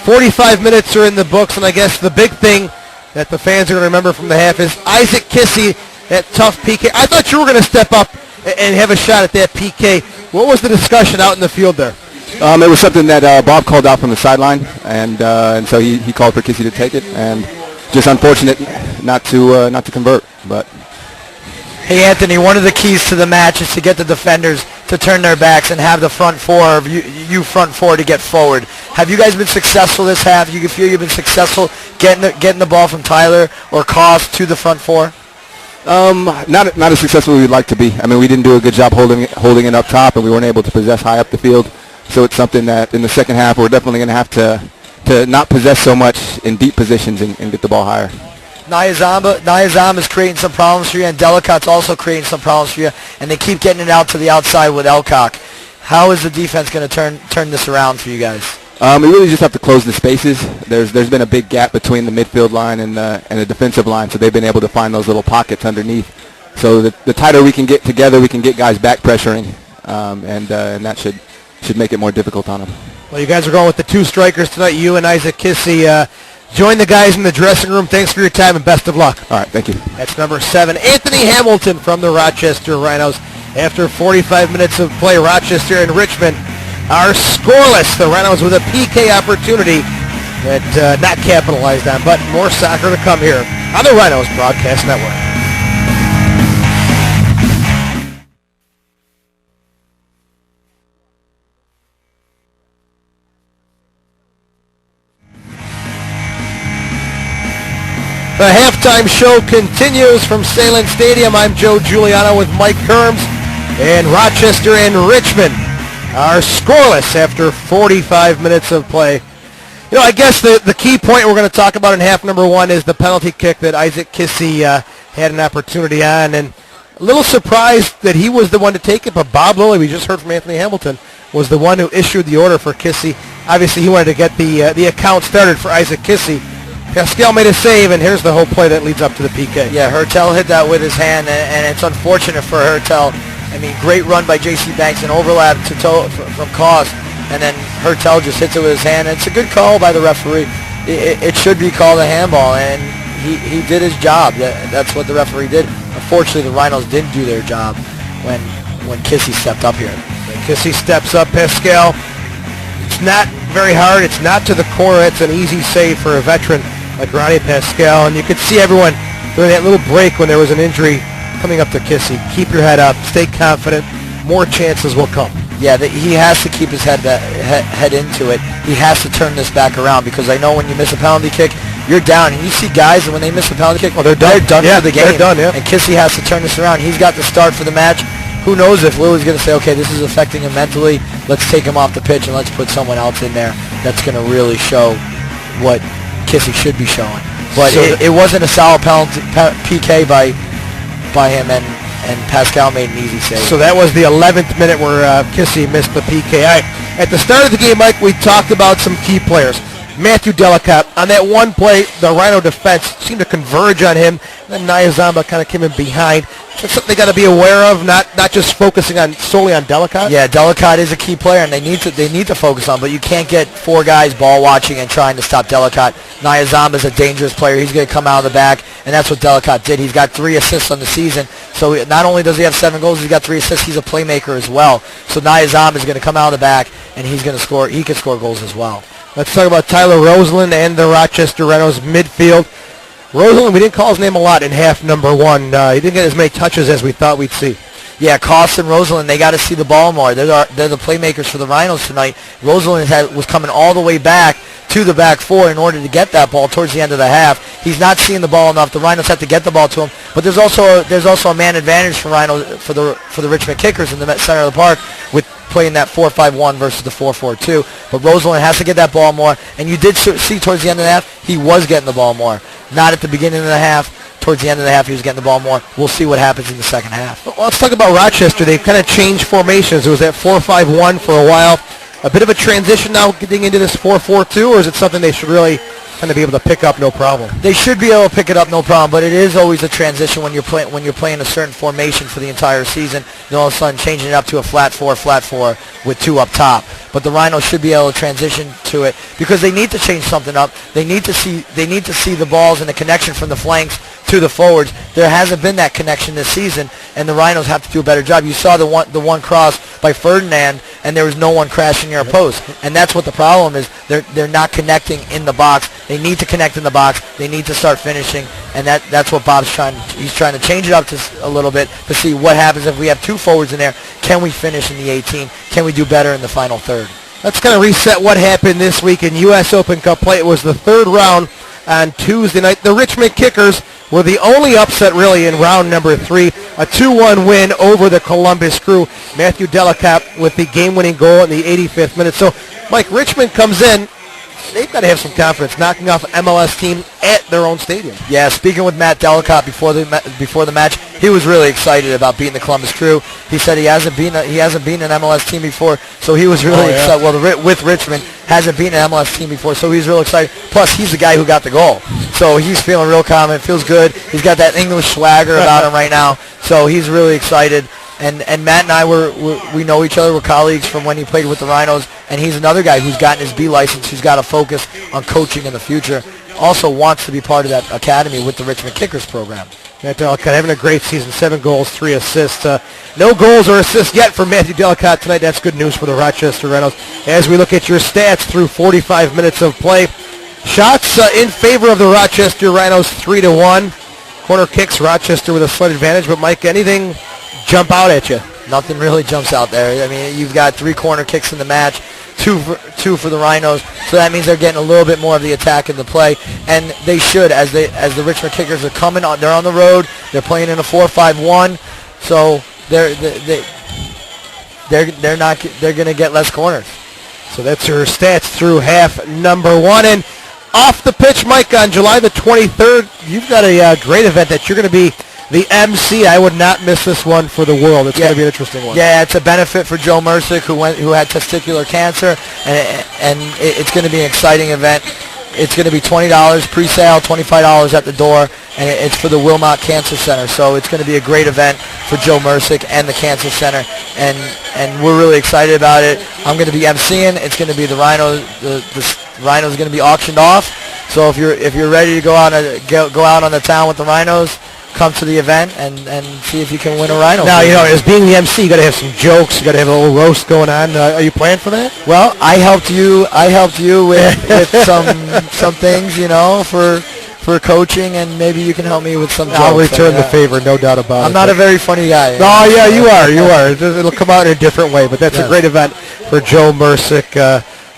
45 minutes are in the books, and I guess the big thing that the fans are going to remember from the half is Isaac Kissy, that tough PK. I thought you were going to step up and have a shot at that PK. What was the discussion out in the field there? It was something that Bob called out from the sideline, and so he called for Kissy to take it, and just unfortunate not to convert. But hey, Anthony, one of the keys to the match is to get the defenders to turn their backs and have the front four, you front four, to get forward. Have you guys been successful this half? You feel you've been successful getting the ball from Tyler or Koss to the front four? Not as successful as we'd like to be. I mean, we didn't do a good job holding it up top, and we weren't able to possess high up the field. So it's something that in the second half we're definitely going to have to not possess so much in deep positions and get the ball higher. Nyazamba is creating some problems for you, and Delacotte's also creating some problems for you, and they keep getting it out to the outside with Elcock. How is the defense going to turn this around for you guys? We really just have to close the spaces. There's been a big gap between the midfield line and the defensive line, so they've been able to find those little pockets underneath. So the tighter we can get together, we can get guys back pressuring, and that should make it more difficult on them. Well, you guys are going with the 2 strikers tonight, you and Isaac Kissy. Join the guys in the dressing room. Thanks for your time and best of luck. All right, thank you. That's number 7, Anthony Hamilton from the Rochester Rhinos. After 45 minutes of play, Rochester and Richmond are scoreless. The Rhinos with a PK opportunity that not capitalized on, but more soccer to come here on the Rhinos Broadcast Network. The halftime show continues from Sahlen Stadium. I'm Joe Giuliano with Mike Kerms, and Rochester and Richmond are scoreless after 45 minutes of play. You know, I guess the key point we're going to talk about in half number 1 is the penalty kick that Isaac Kissy had an opportunity on, and a little surprised that he was the one to take it, but Bob Lilly, we just heard from Anthony Hamilton, was the one who issued the order for Kissy. Obviously, he wanted to get the account started for Isaac Kissy. Pascal made a save, and here's the whole play that leads up to the PK. Yeah, Hertel hit that with his hand, and it's unfortunate for Hertel. I mean, great run by J.C. Banks and overlap from Koss, and then Hertel just hits it with his hand. And it's a good call by the referee. It should be called a handball, and he did his job. That's what the referee did. Unfortunately, the Rhinos didn't do their job when Kissy stepped up here. When Kissy steps up, Pascal, it's not very hard. It's not to the corner. It's an easy save for a veteran like Ronnie Pascal, and you could see everyone during that little break when there was an injury coming up to Kissy. Keep your head up, stay confident, more chances will come. Yeah, he has to keep his head into it. He has to turn this back around, because I know when you miss a penalty kick, you're down, and you see guys, and when they miss a penalty kick, they're done for the game. They're done, yeah. And Kissy has to turn this around. He's got the start for the match. Who knows if Lily's going to say, okay, this is affecting him mentally, let's take him off the pitch and let's put someone else in there that's going to really show what Kissy should be showing. But so it wasn't a solid penalty PK by him, and Pascal made an easy save. So that was the 11th minute where Kissy missed the PK. At the start of the game, Mike, we talked about some key players. Matthew Delacotte, on that one play, the Rhino defense seemed to converge on him. Then Nyazamba kind of came in behind. That's something they got to be aware of, not just focusing solely on Delacotte. Yeah, Delacotte is a key player, and they need to focus on. But you can't get 4 guys ball watching and trying to stop Delacotte. Nyazamba is a dangerous player. He's going to come out of the back, and that's what Delacotte did. He's got 3 assists on the season. So not only does he have 7 goals, he's got 3 assists. He's a playmaker as well. So Nyazamba is going to come out of the back, and he's going to score. He can score goals as well. Let's talk about Tyler Rosalind and the Rochester Rhinos midfield. Rosalind, we didn't call his name a lot in half number 1. He didn't get as many touches as we thought we'd see. Yeah, Koss and Rosalind, they got to see the ball more. They're the playmakers for the Rhinos tonight. Rosalind was coming all the way back to the back 4 in order to get that ball towards the end of the half. He's not seeing the ball enough. The Rhinos have to get the ball to him. But there's also a man advantage for the Richmond Kickers in the center of the park with playing that 4-5-1 versus the 4-4-2. But Rosalind has to get that ball more. And you did see towards the end of the half, he was getting the ball more. Not at the beginning of the half. Towards the end of the half, he was getting the ball more. We'll see what happens in the second half. Well, let's talk about Rochester. They've kind of changed formations. It was that 4-5-1 for a while. a bit of a transition now getting into this 4-4-2, or is it something they should really kind of be able to pick up no problem? They should be able to pick it up no problem, but it is always a transition when you're playing a certain formation for the entire season. Then all of a sudden changing it up to a flat four with 2 up top. But the Rhinos should be able to transition to it because they need to change something up. They need to see the balls and the connection from the flanks to the forwards. There hasn't been that connection this season, and the Rhinos have to do a better job. You saw the one cross by Ferdinand, and there was no one crashing near a post. And that's what the problem is. They're not connecting in the box. They need to connect in the box. They need to start finishing, and that's what Bob's trying. He's trying to change it up a little bit to see what happens if we have 2 forwards in there. Can we finish in the 18? Can we do better in the final third? Let's kind of reset what happened this week in U.S. Open Cup play. It was the 3rd round on Tuesday night. The Richmond Kickers were the only upset really in round number 3. A 2-1 win over the Columbus Crew. Matthew Delacotte with the game-winning goal in the 85th minute. So, Mike, Richmond comes in. They've got to have some confidence knocking off an MLS team at their own stadium. Yeah, speaking with Matt Delacotte before the match, he was really excited about beating the Columbus Crew. He said he hasn't beaten an MLS team before, so he was really excited. Well, with Richmond, hasn't beaten an MLS team before, so he's real excited. Plus, he's the guy who got the goal, so he's feeling real confident, feels good. He's got that English swagger about him right now, so he's really excited. And Matt and I we know each other. We're colleagues from when he played with the Rhinos, and he's another guy who's gotten his B license, who's got to focus on coaching in the future. Also wants to be part of that academy with the Richmond Kickers program. Matt Delacotte having a great season, 7 goals, 3 assists. No goals or assists yet for Matthew Delacotte tonight. That's good news for the Rochester Rhinos. As we look at your stats through 45 minutes of play, shots in favor of the Rochester Rhinos, 3-1. Corner kicks, Rochester with a slight advantage. But Mike, anything jump out at you? Nothing really jumps out there. I mean, you've got 3 corner kicks in the match, two for the Rhinos, so that means they're getting a little bit more of the attack in the play, and they should as the Richmond Kickers are coming on. They're on the road. They're playing in a 4-5-1, so they're going to get less corners. So that's your stats through half number 1. And off the pitch, Mike, on July the 23rd, you've got a great event that you're going to be the MC. I would not miss this one for the world. It's going to be an interesting one. Yeah, it's a benefit for Joe Mercick, who had testicular cancer, and it's going to be an exciting event. It's going to be $20 pre-sale, $25 at the door, and it's for the Wilmot Cancer Center. So it's going to be a great event for Joe Mercick and the Cancer Center, and we're really excited about it. I'm going to be MCing. It's going to be the Rhinos. The Rhinos are going to be auctioned off. So if you're ready to go out on the town with the Rhinos, come to the event and see if you can win a Rhino. Now, as being the MC, you got to have some jokes. You got to have a little roast going on. Are you planning for that? Well, I helped you with some things, for coaching, and maybe you can help me with some jokes. I'll return the favor, no doubt about it. I'm not a very funny guy. Oh, yeah, you are. It'll come out in a different way, but that's a great event for Joe Mercick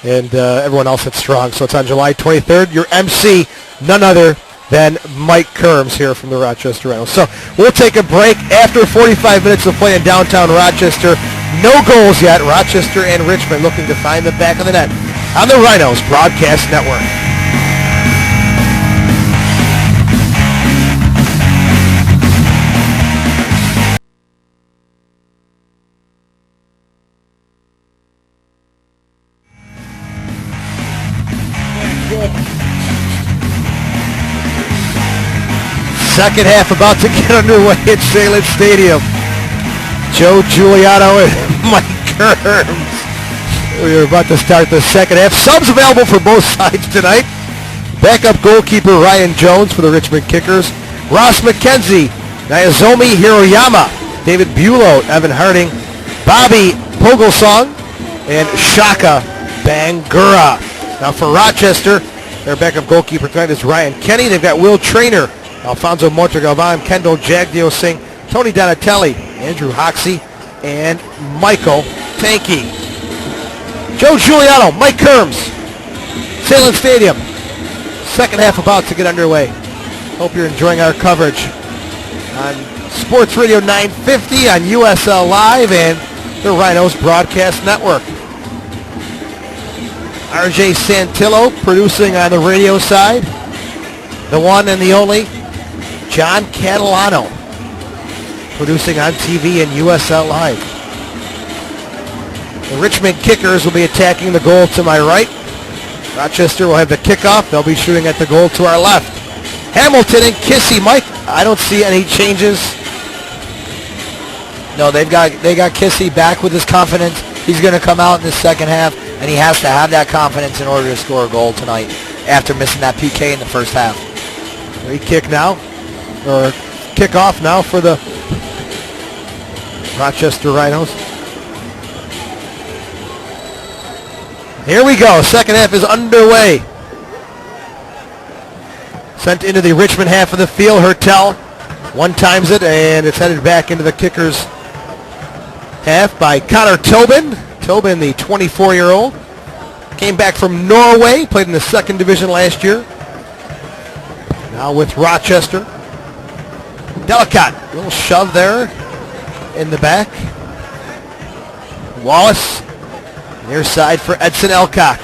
and everyone else that's strong. So it's on July 23rd. Your MC, none other than Mike Kerms here from the Rochester Rhinos. So we'll take a break after 45 minutes of play in downtown Rochester. No goals yet. Rochester and Richmond looking to find the back of the net on the Rhinos Broadcast Network. Second half about to get underway at Sahlen Stadium. Joe Giuliano and Mike Kerms. We are about to start the second half. Subs available for both sides tonight. Backup goalkeeper Ryan Jones for the Richmond Kickers. Ross McKenzie, Naozomi Hiroyama, David Bulow, Evan Harding, Bobby Pogelsong, and Shaka Bangura. Now for Rochester, their backup goalkeeper tonight is Ryan Kenny. They've got Will Traynor, Alfonso Montegalvan, Kendall Jagdeo Singh, Tony Donatelli, Andrew Hoxie, and Michael Tanky. Joe Giuliano, Mike Kerms, Sahlen Stadium. Second half about to get underway. Hope you're enjoying our coverage on Sports Radio 950 on USL Live and the Rhinos Broadcast Network. RJ Santillo producing on the radio side. The one and the only John Catalano producing on TV and USL Live. The Richmond Kickers will be attacking the goal to my right. Rochester will have the kickoff. They'll be shooting at the goal to our left. Hamilton and Kissy. Mike, I don't see any changes. No, they got Kissy back with his confidence. He's going to come out in the second half, and he has to have that confidence in order to score a goal tonight after missing that PK in the first half. Free kick now, or kickoff now for the Rochester Rhinos. Here we go. Second half is underway. Sent into the Richmond half of the field. Hertel one times it, and it's headed back into the Kickers half by Connor Tobin. Tobin, the 24-year-old, came back from Norway, played in the second division last year. Now with Rochester. Delacotte, a little shove there in the back. Wallace, near side for Edson Elcock.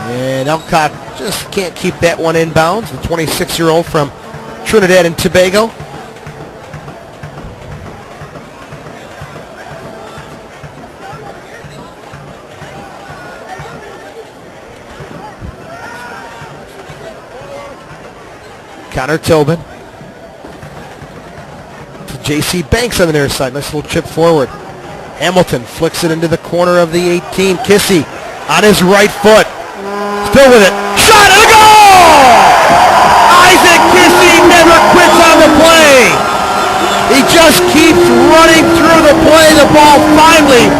And Elcock just can't keep that one inbounds. The 26-year-old from Trinidad and Tobago. Connor Tobin to J.C. Banks on the near side. Nice little chip forward. Hamilton flicks it into the corner of the 18. Kissy on his right foot. Still with it. Shot and a goal! Isaac Kissy never quits on the play. He just keeps running through the play. The ball finally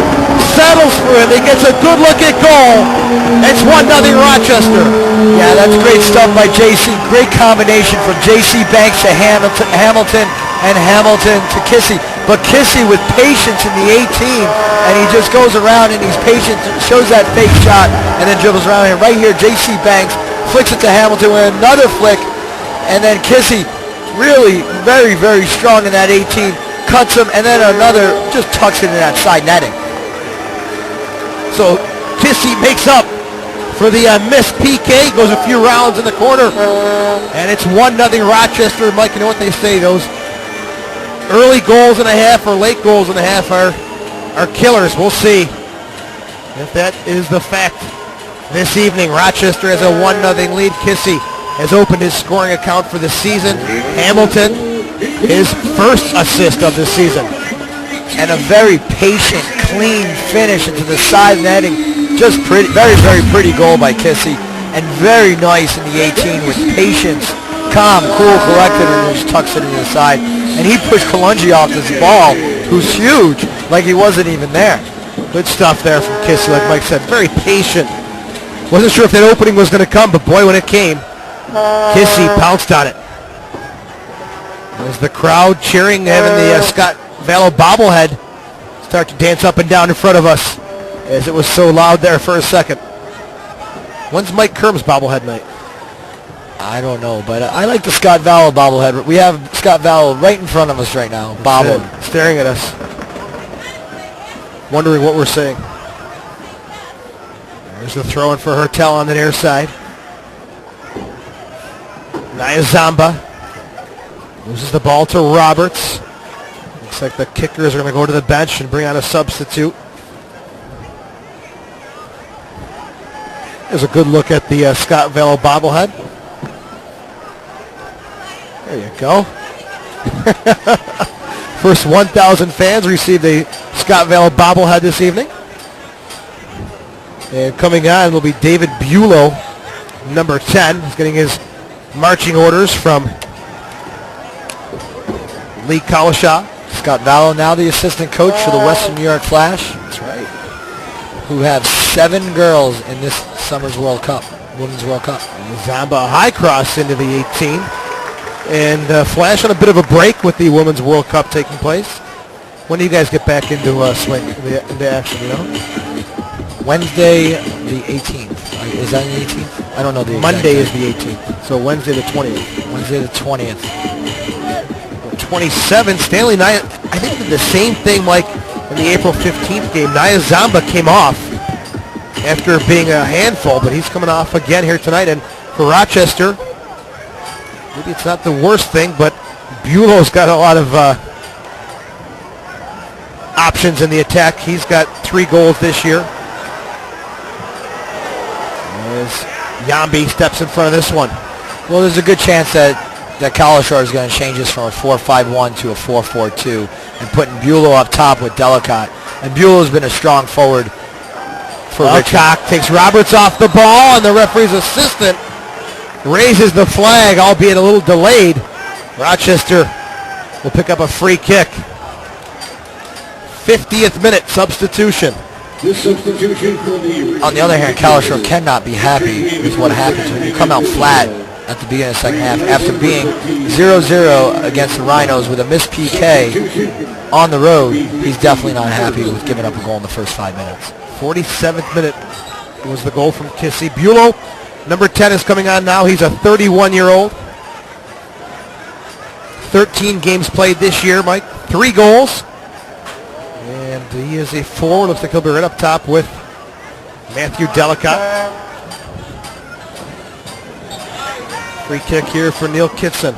settles for him. He gets a good look at goal. It's 1-0 Rochester. Yeah, that's great stuff by JC. Great combination from JC Banks to Hamilton and Hamilton to Kissy. But Kissy with patience in the 18, and he just goes around and he's patient, shows that fake shot, and then dribbles around here. Right here, JC Banks flicks it to Hamilton with another flick, and then Kissy really very, very strong in that 18, cuts him, and then another just tucks it in that side netting. So Kissy makes up for the missed PK, goes a few rounds in the corner, and it's 1-0 Rochester. Mike, you know what they say, those early goals and a half or late goals and a half are killers. We'll see if that is the fact this evening. Rochester has a 1-0 lead. Kissy has opened his scoring account for the season. Hamilton, his first assist of the season. And a very patient, clean finish into the side netting. Just pretty, very, very pretty goal by Kissy. And very nice in the 18 with patience, calm, cool, collected, and just tucks it into the side. And he pushed Kalungi off this ball, who's huge, like he wasn't even there. Good stuff there from Kissy, like Mike said. Very patient. Wasn't sure if that opening was going to come, but boy, when it came, Kissy pounced on it. There's the crowd cheering, having the Scott Vallow bobblehead start to dance up and down in front of us, as it was so loud there for a second. When's Mike Kerm's bobblehead night? I don't know, but I like the Scott Vallow bobblehead. We have Scott Vallow right in front of us right now, bobbled, staring at us, wondering what we're saying. There's the throw in for Hertel on the near side. Nia Zamba loses the ball to Roberts. Looks like the Kickers are going to go to the bench and bring on a substitute. There's a good look at the Scott Vallow bobblehead. There you go. First 1,000 fans received a Scott Vallow bobblehead this evening. And coming on will be David Bulow, number 10. He's getting his marching orders from Lee Kalashaw. Scott Vallow now the assistant coach for the Western New York Flash. That's right. Who have 7 girls in this summer's World Cup, Women's World Cup. And Zamba, a high cross into the 18. And Flash on a bit of a break with the Women's World Cup taking place. When do you guys get back into swing, into action, you know? Wednesday the 18th. Is that the 18th? I don't know the exact Monday time. is the 18th. So Wednesday the 20th. Wednesday the 20th. 27, Stanley Nia, I think did the same thing like in the April 15th game. Nia Zamba came off after being a handful, but he's coming off again here tonight. And for Rochester, maybe it's not the worst thing, but Bulow's got a lot of options in the attack. He's got 3 goals this year. As Yambi steps in front of this one. Well, there's a good chance that Kalashar is going to change this from a 4-5-1 to a 4-4-2 and putting Bulow up top with Delacotte. And Bulow's been a strong forward for Richmond. Cock takes Roberts off the ball, and the referee's assistant raises the flag, albeit a little delayed. Rochester will pick up a free kick. 50th minute substitution. On the other hand, Kalashar cannot be happy with what happens when you come out flat at the beginning of the second half after being 0-0 against the Rhinos with a missed PK on the road. He's definitely not happy with giving up a goal in the first 5 minutes. 47th minute was the goal from Kissy. Bulow, number 10, is coming on now. He's a 31-year-old. 13 games played this year, Mike. 3 goals. And he is a forward. Looks like he'll be right up top with Matthew Delacotte. Free kick here for Neil Kitson.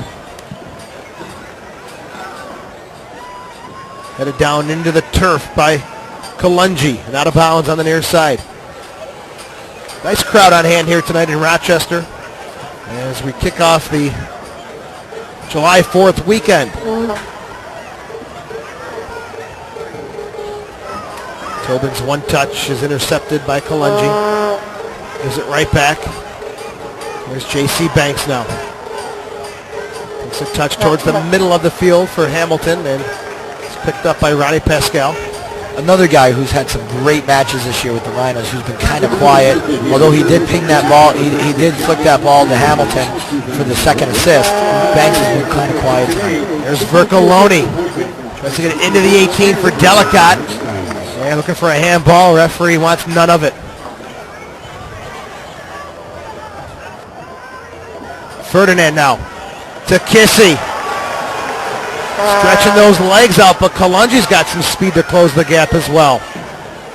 Headed down into the turf by Kalungi and out of bounds on the near side. Nice crowd on hand here tonight in Rochester as we kick off the July 4th weekend. Tobin's one touch is intercepted by Kalungi. Gives it right back. There's J.C. Banks now. Takes a touch towards the middle of the field for Hamilton, and it's picked up by Ronnie Pascal. Another guy who's had some great matches this year with the Rhinos, who's been kind of quiet, although he did ping that ball, he did flick that ball to Hamilton for the second assist. Banks has been kind of quiet tonight. There's Vercoloni. Tries to get it into the 18 for Delacotte. And looking for a handball. Referee wants none of it. Ferdinand now to Kissy. Stretching those legs out, but Kalungi's got some speed to close the gap as well.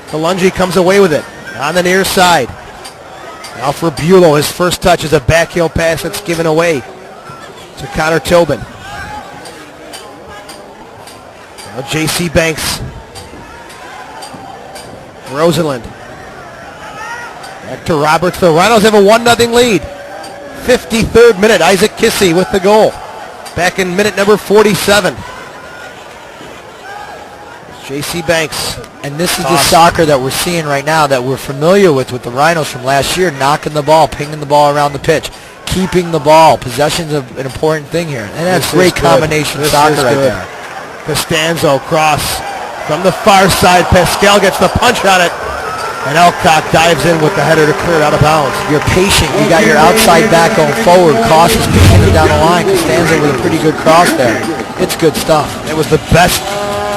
Kalungi comes away with it on the near side. Now for Bulow, his first touch is a backheel pass that's given away to Connor Tobin. Now J.C. Banks. Rosalind. Back to Roberts. The Rhinos have a 1-0 lead. 53rd minute, Isaac Kissy with the goal. Back in minute number 47. J.C. Banks. And this is the soccer that we're seeing right now that we're familiar with the Rhinos from last year, knocking the ball, pinging the ball around the pitch, keeping the ball. Possession's an important thing here. And that's great combination soccer right there. Costanzo cross from the far side. Pascal gets the punch on it. And Elcock dives in with the header to clear it out of bounds. You're patient. You got your outside back going forward. Cross is picking it down the line. Costanzo with a pretty good cross there. It's good stuff. It was the best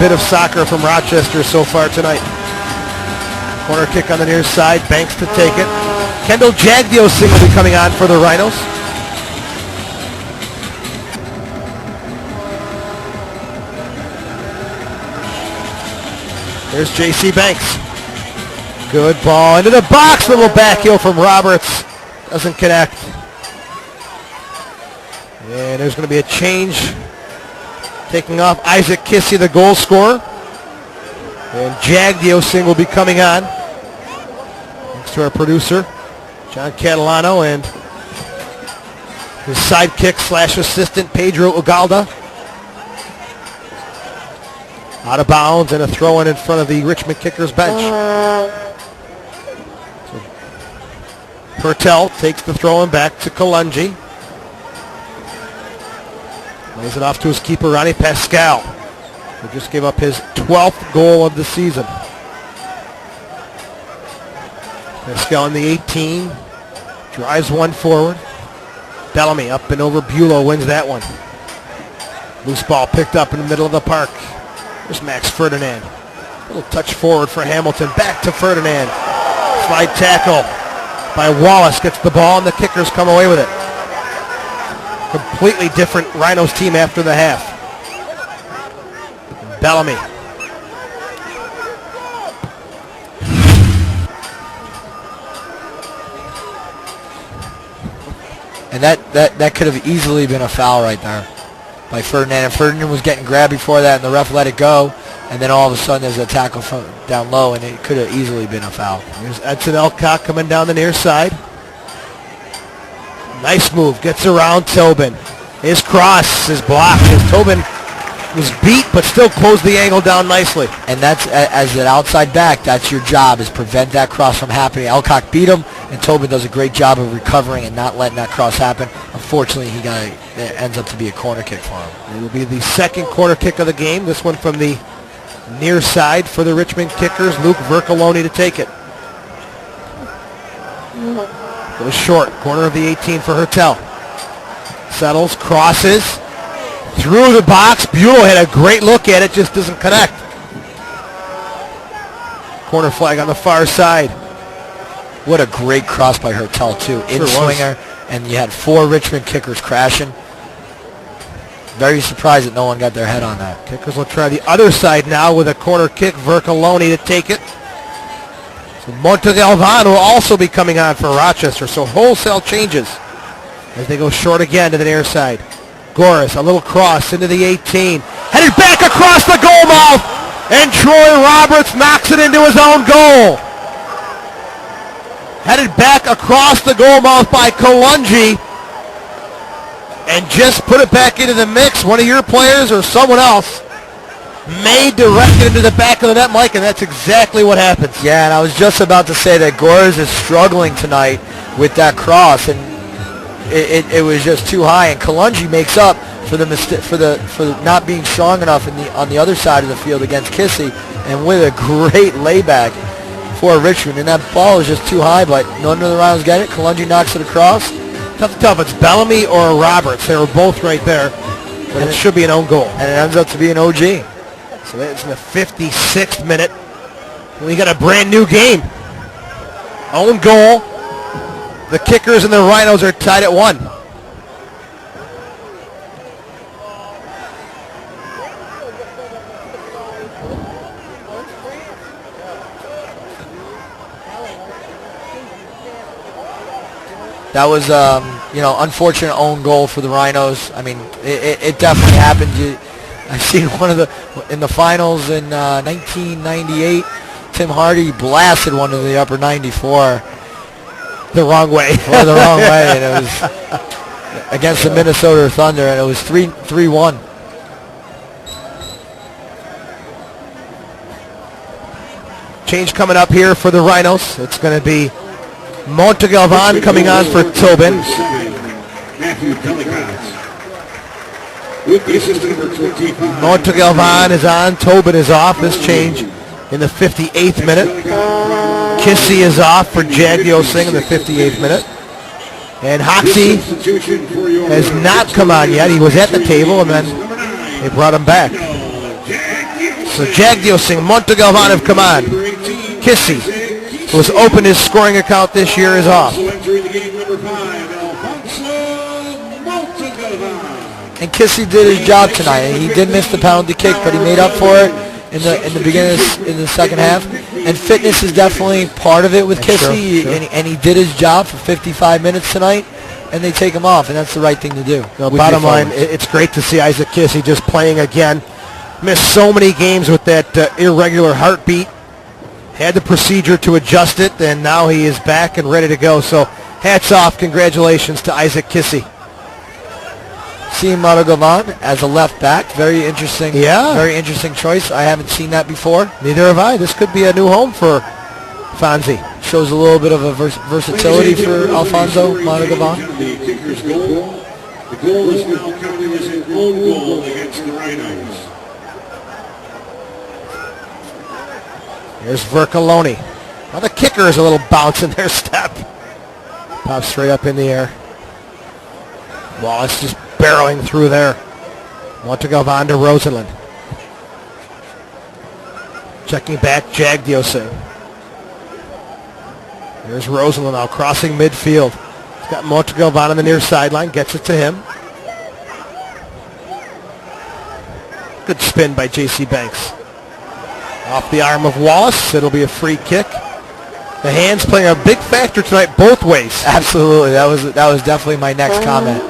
bit of soccer from Rochester so far tonight. Corner kick on the near side. Banks to take it. Kendall Jagdiosing will be coming on for the Rhinos. There's J.C. Banks. Good ball into the box. Little back heel from Roberts. Doesn't connect. And there's going to be a change. Taking off Isaac Kissy, the goal scorer. And Jagdiosing will be coming on. Thanks to our producer, John Catalano, and his sidekick / assistant, Pedro Ugalda. Out of bounds and a throw-in in front of the Richmond Kickers bench. Pertel takes the throw-in back to Kalungi. Lays it off to his keeper, Ronnie Pascal, who just gave up his 12th goal of the season. Pascal in the 18. Drives one forward. Bellamy up and over Bulow, wins that one. Loose ball picked up in the middle of the park. There's Max Ferdinand. Little touch forward for Hamilton. Back to Ferdinand. Slide tackle by Wallace. Gets the ball and the Kickers come away with it. Completely different Rhinos team after the half. Bellamy. And that could have easily been a foul right there by Ferdinand. And Ferdinand was getting grabbed before that, and the ref let it go. and then all of a sudden there's a tackle from down low, and it could have easily been a foul. Here's Edson Elcock coming down the near side. Nice move, gets around Tobin. His cross is blocked as Tobin was beat, but still closed the angle down nicely. And that's, as an outside back, that's your job, is prevent that cross from happening. Elcock beat him, and Tobin does a great job of recovering and not letting that cross happen. Unfortunately, it ends up to be a corner kick for him. It will be the second corner kick of the game. This one from the near side for the Richmond Kickers. Luke Vercoloni to take it. Goes short, corner of the 18 for Hertel. Settles, crosses, through the box. Buell had a great look at it, just doesn't connect. Corner flag on the far side. What a great cross by Hertel, too. In-swinger, and you had 4 Richmond Kickers crashing. Very surprised that no one got their head on that. Kickers will try the other side now with a corner kick. Vercoloni to take it. So Montegalvan will also be coming on for Rochester, so wholesale changes as they go short again to the near side. Goris, a little cross into the 18. Headed back across the goal mouth, and Troy Roberts knocks it into his own goal. Headed back across the goal mouth by Kalungi, and just put it back into the mix. One of your players or someone else may direct it into the back of the net, Mike, and that's exactly what happens. Yeah, and I was just about to say that Goris is struggling tonight with that cross, and it was just too high. And Kalungi makes up for the for not being strong enough on the other side of the field against Kissy, and with a great layback for Richmond. And that ball is just too high, but none of the Rhinos get it. Kalungi knocks it across. Tough. It's Bellamy or Roberts. They were both right there, but it should be an own goal. And it ends up to be an OG. So that's in the 56th minute. We got a brand new game. Own goal. The Kickers and the Rhinos are tied at 1. That was, unfortunate own goal for the Rhinos. I mean, it definitely happened. I've seen in the finals in 1998, Tim Hardy blasted one to the upper 94. The wrong way. The wrong way, and it was against the Minnesota Thunder, and it was 3-1. Change coming up here for the Rhinos. It's going to be Montegalvan coming on for Tobin. Montegalvan is on. Tobin is off. This change in the 58th minute. Kissy is off for Jagdio Singh in the 58th minute. And Hoxie has not come on yet. He was at the table, and then they brought him back. So Jagdio Singh, Montegalvan have come on. Kissy, who has opened his scoring account this year, is off. And Kissy did his job tonight. He did miss the penalty kick, but he made up for it in the beginning in the second half. And fitness is definitely part of it with Kissy, sure. And he did his job for 55 minutes tonight, and they take him off, and that's the right thing to do. Bottom line, it's great to see Isaac Kissy just playing again. Missed so many games with that irregular heartbeat. Had the procedure to adjust it, and now he is back and ready to go. So hats off, congratulations to Isaac Kissy. Seeing Montegalvan as a left back, very interesting. Yeah. Very interesting choice. I haven't seen that before. Neither have I. This could be a new home for Fonzie. Shows a little bit of a versatility for Alfonso Montegalvan. The goal is now counted as an own goal against the Rhinos. Here's Vercoloni. Now the kicker is a little bounce in their step. Pops straight up in the air. Wallace just barreling through there. Montegalvan to Rosenland. Checking back, Jagdio Singh. Here's Rosenland now crossing midfield. He's got Montegalvan on the near sideline. Gets it to him. Good spin by J.C. Banks. Off the arm of Wallace. It'll be a free kick. The hands playing a big factor tonight both ways. Absolutely. That was definitely my next comment.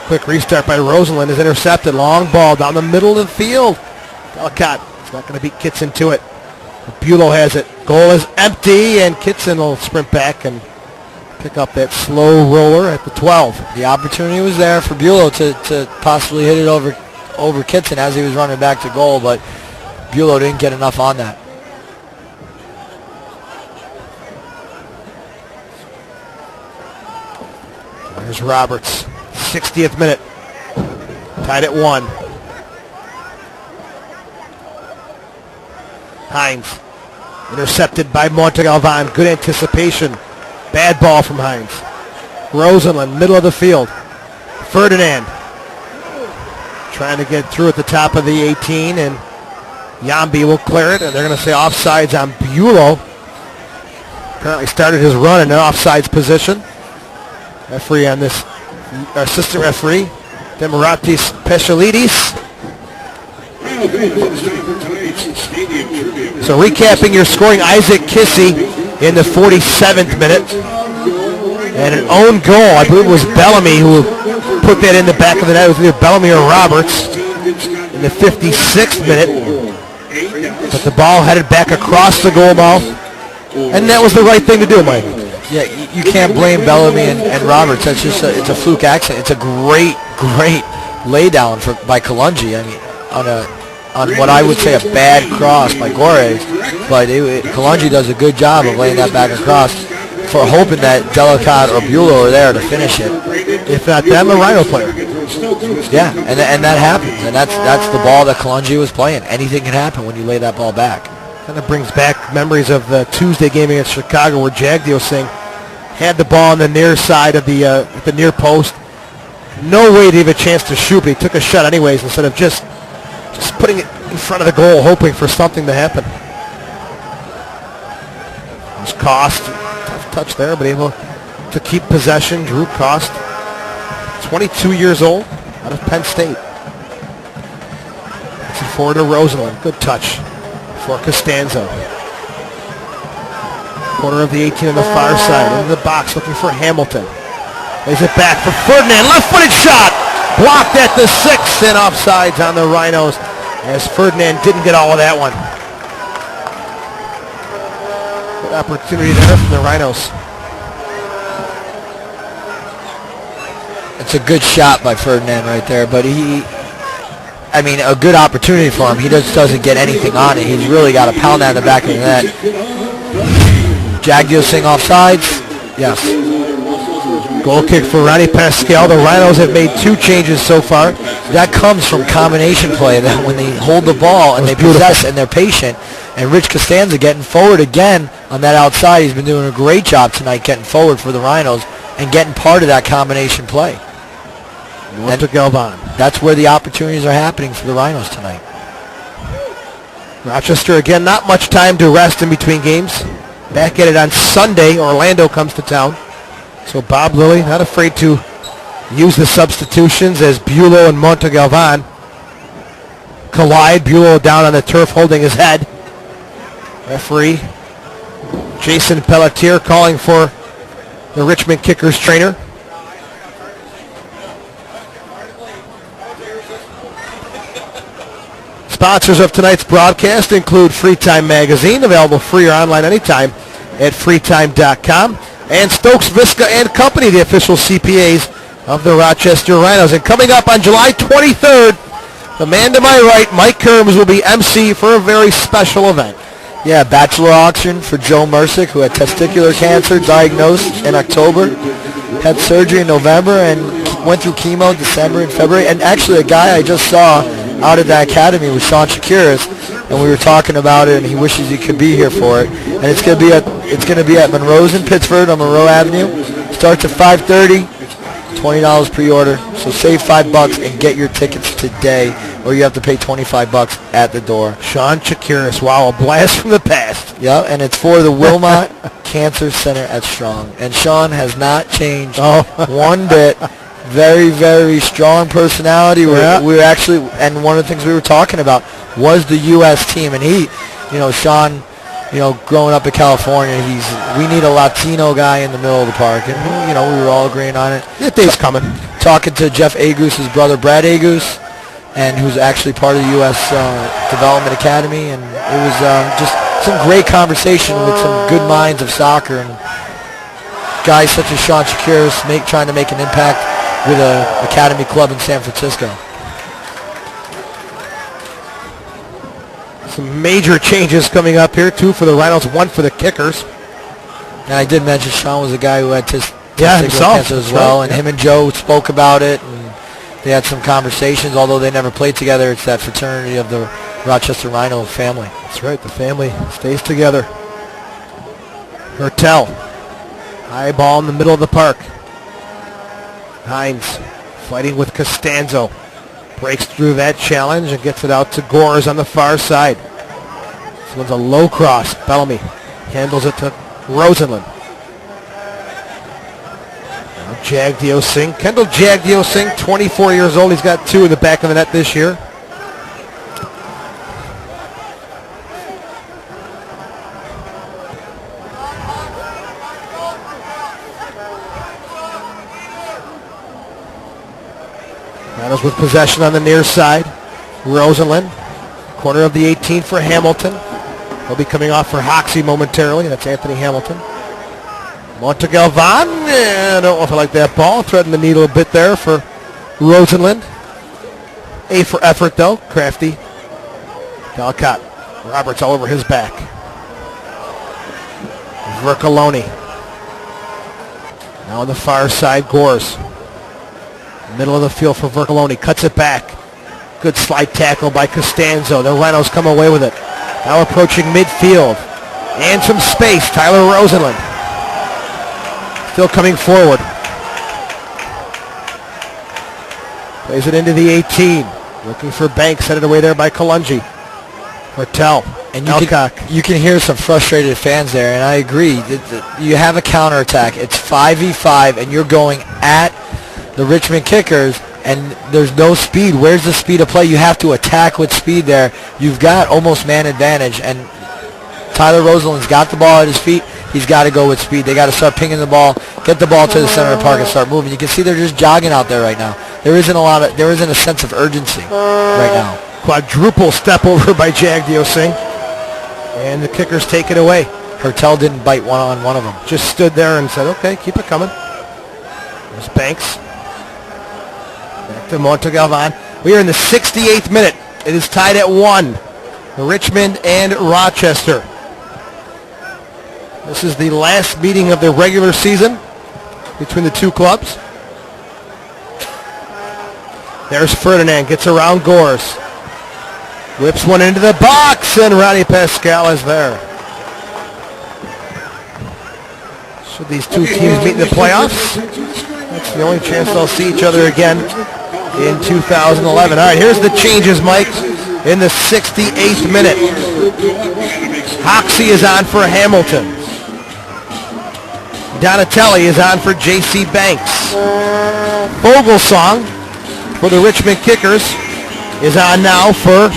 Quick restart by Rosenland is intercepted. Long ball down the middle of the field. Delacotte Not going to beat Kitson to it. Bulow has it. Goal is empty, and Kitson will sprint back and pick up that slow roller at the 12. The opportunity was there for Bulow to possibly hit it over Kitson as he was running back to goal, but Bulow didn't get enough on that. There's Roberts, 60th minute. Tied at 1. Hines, intercepted by Montegalvan. Good anticipation. Bad ball from Hines. Rosenland, middle of the field. Ferdinand trying to get through at the top of the 18, and Yambi will clear it, and they're going to say offsides on Bulow. Apparently started his run in an offsides position. Referee on this, assistant referee, Demiratis Peshalidis. So recapping your scoring, Isaac Kissy in the 47th minute. And an own goal, I believe it was Bellamy who put that in the back of the net. It was either Bellamy or Roberts in the 56th minute. But the ball headed back across the goal mouth. And that was the right thing to do, Mike. Yeah, you can't blame Bellamy and Roberts. That's just it's a fluke accident. It's a great lay down by Kalungi. I mean, on what I would say a bad cross by Gore, but Kalungi does a good job of laying that back across for hoping that Delacotte or Bulow are there to finish it. If not them, a Rhino player. Yeah, and that happens, and that's the ball that Kalungi was playing. Anything can happen when you lay that ball back. Kind of brings back memories of the Tuesday game against Chicago where Jagdeo Singh had the ball on the near side of the near post. No way to have a chance to shoot, but he took a shot anyways instead of just putting it in front of the goal, hoping for something to happen. It was Cost. Tough touch there, but able to keep possession. Drew Cost, 22 years old, out of Penn State. It's forward to Rosenland. Good touch for Costanzo. Corner of the 18 on the far side. Into the box looking for Hamilton. Lays it back for Ferdinand. Left-footed shot. Blocked at the 6 and offsides on the Rhinos as Ferdinand didn't get all of that one. Good opportunity there from the Rhinos. It's a good shot by Ferdinand right there, but a good opportunity for him. He just doesn't get anything on it. He's really got to pound that in the back of the net. Jagdeo Singh offsides. Yes. Goal kick for Ronnie Pascal. The Rhinos have made 2 changes so far. That comes from combination play, that when they hold the ball and they possess and they're patient. And Rich Costanza getting forward again on that outside. He's been doing a great job tonight getting forward for the Rhinos and getting part of that combination play. To Galvan. That's where the opportunities are happening for the Rhinos tonight. Rochester again, not much time to rest in between games. Back at it on Sunday. Orlando comes to town. So Bob Lilly not afraid to use the substitutions as Bulow and Montegalvan collide. Bulow down on the turf holding his head. Referee Jason Pelletier calling for the Richmond Kickers trainer. Sponsors of tonight's broadcast include Free Time Magazine, available free or online anytime at freetime.com, and Stokes, Visca and Company, the official CPAs of the Rochester Rhinos. And coming up on July 23rd, the man to my right, Mike Kerms, will be MC for a very special event. Yeah, bachelor auction for Joe Mercick, who had testicular cancer, diagnosed in October, had surgery in November, and went through chemo December and February. And actually, a guy I just saw out at the academy was Sean Shakiris, and we were talking about it, and he wishes he could be here for it. And it's going to be at Monroe's in Pittsford on Monroe Avenue. Starts at 5:30. $20 pre-order, so save $5 and get your tickets today, or you have to pay $25 at the door. Sean Chakiris, wow, a blast from the past. Yeah, and it's for the Wilmot Cancer Center at Strong. And Sean has not changed one bit. Very, very strong personality. We're actually, and one of the things we were talking about was the U.S. team, and Sean, growing up in California, we need a Latino guy in the middle of the park, and we were all agreeing on it. That day's coming. Talking to Jeff Agus's brother, Brad Agus, and who's actually part of the U.S. Development Academy, and it was just some great conversation with some good minds of soccer, and guys such as Sean Shakiris trying to make an impact with an academy club in San Francisco. Some major changes coming up here, 2 for the Rhinos, 1 for the Kickers. And I did mention Sean was a guy who had himself cancer as well, and him and Joe spoke about it, and they had some conversations. Although they never played together, it's that fraternity of the Rochester Rhino family. That's right, the family stays together. Hertel, high ball in the middle of the park. Hines fighting with Costanzo. Breaks through that challenge and gets it out to Gores on the far side. This one's a low cross. Bellamy handles it to Rosenlund. Now Jagdeo Singh. Kendall Jagdeo Singh, 24 years old. He's got 2 in the back of the net this year. Rhinos with possession on the near side. Rosenlund, corner of the 18 for Hamilton. He'll be coming off for Hoxie momentarily. That's Anthony Hamilton. Montegalvan, I don't know if I like that ball. Threading the needle a bit there for Rosenlund. A for effort though, crafty. Delacotte, Roberts all over his back. Vercoloni. Now on the far side, Gores. Middle of the field for Vercoloni. Cuts it back. Good slide tackle by Costanzo. The Rhinos come away with it. Now approaching midfield. And some space. Tyler Rosenlund. Still coming forward. Plays it into the 18. Looking for Banks. Headed away there by Kalungi. Hertel. And you can hear some frustrated fans there, and I agree. You have a counterattack. It's 5v5, and you're going at the Richmond Kickers, and there's no speed. Where's the speed of play? You have to attack with speed there. You've got almost man advantage, and Tyler Rosenlund's got the ball at his feet. He's got to go with speed. They got to start pinging the ball, get the ball to the center of the park, and start moving. You can see they're just jogging out there right now. There isn't a sense of urgency right now. Quadruple step over by Jagdeo Singh, and the Kickers take it away. Hertel didn't bite on one of them. Just stood there and said, okay, keep it coming. There's Banks. Back to Montegalvan. We are in the 68th minute. It is tied at 1. Richmond and Rochester. This is the last meeting of the regular season between the two clubs. There's Ferdinand. Gets around Gores. Whips one into the box, and Ronnie Pascal is there. Should these two teams meet in the playoffs? That's the only chance they'll see each other again in 2011. All right, here's the changes, Mike, in the 68th minute. Hoxie is on for Hamilton. Donatelli is on for J.C. Banks. Vogelsong for the Richmond Kickers is on now for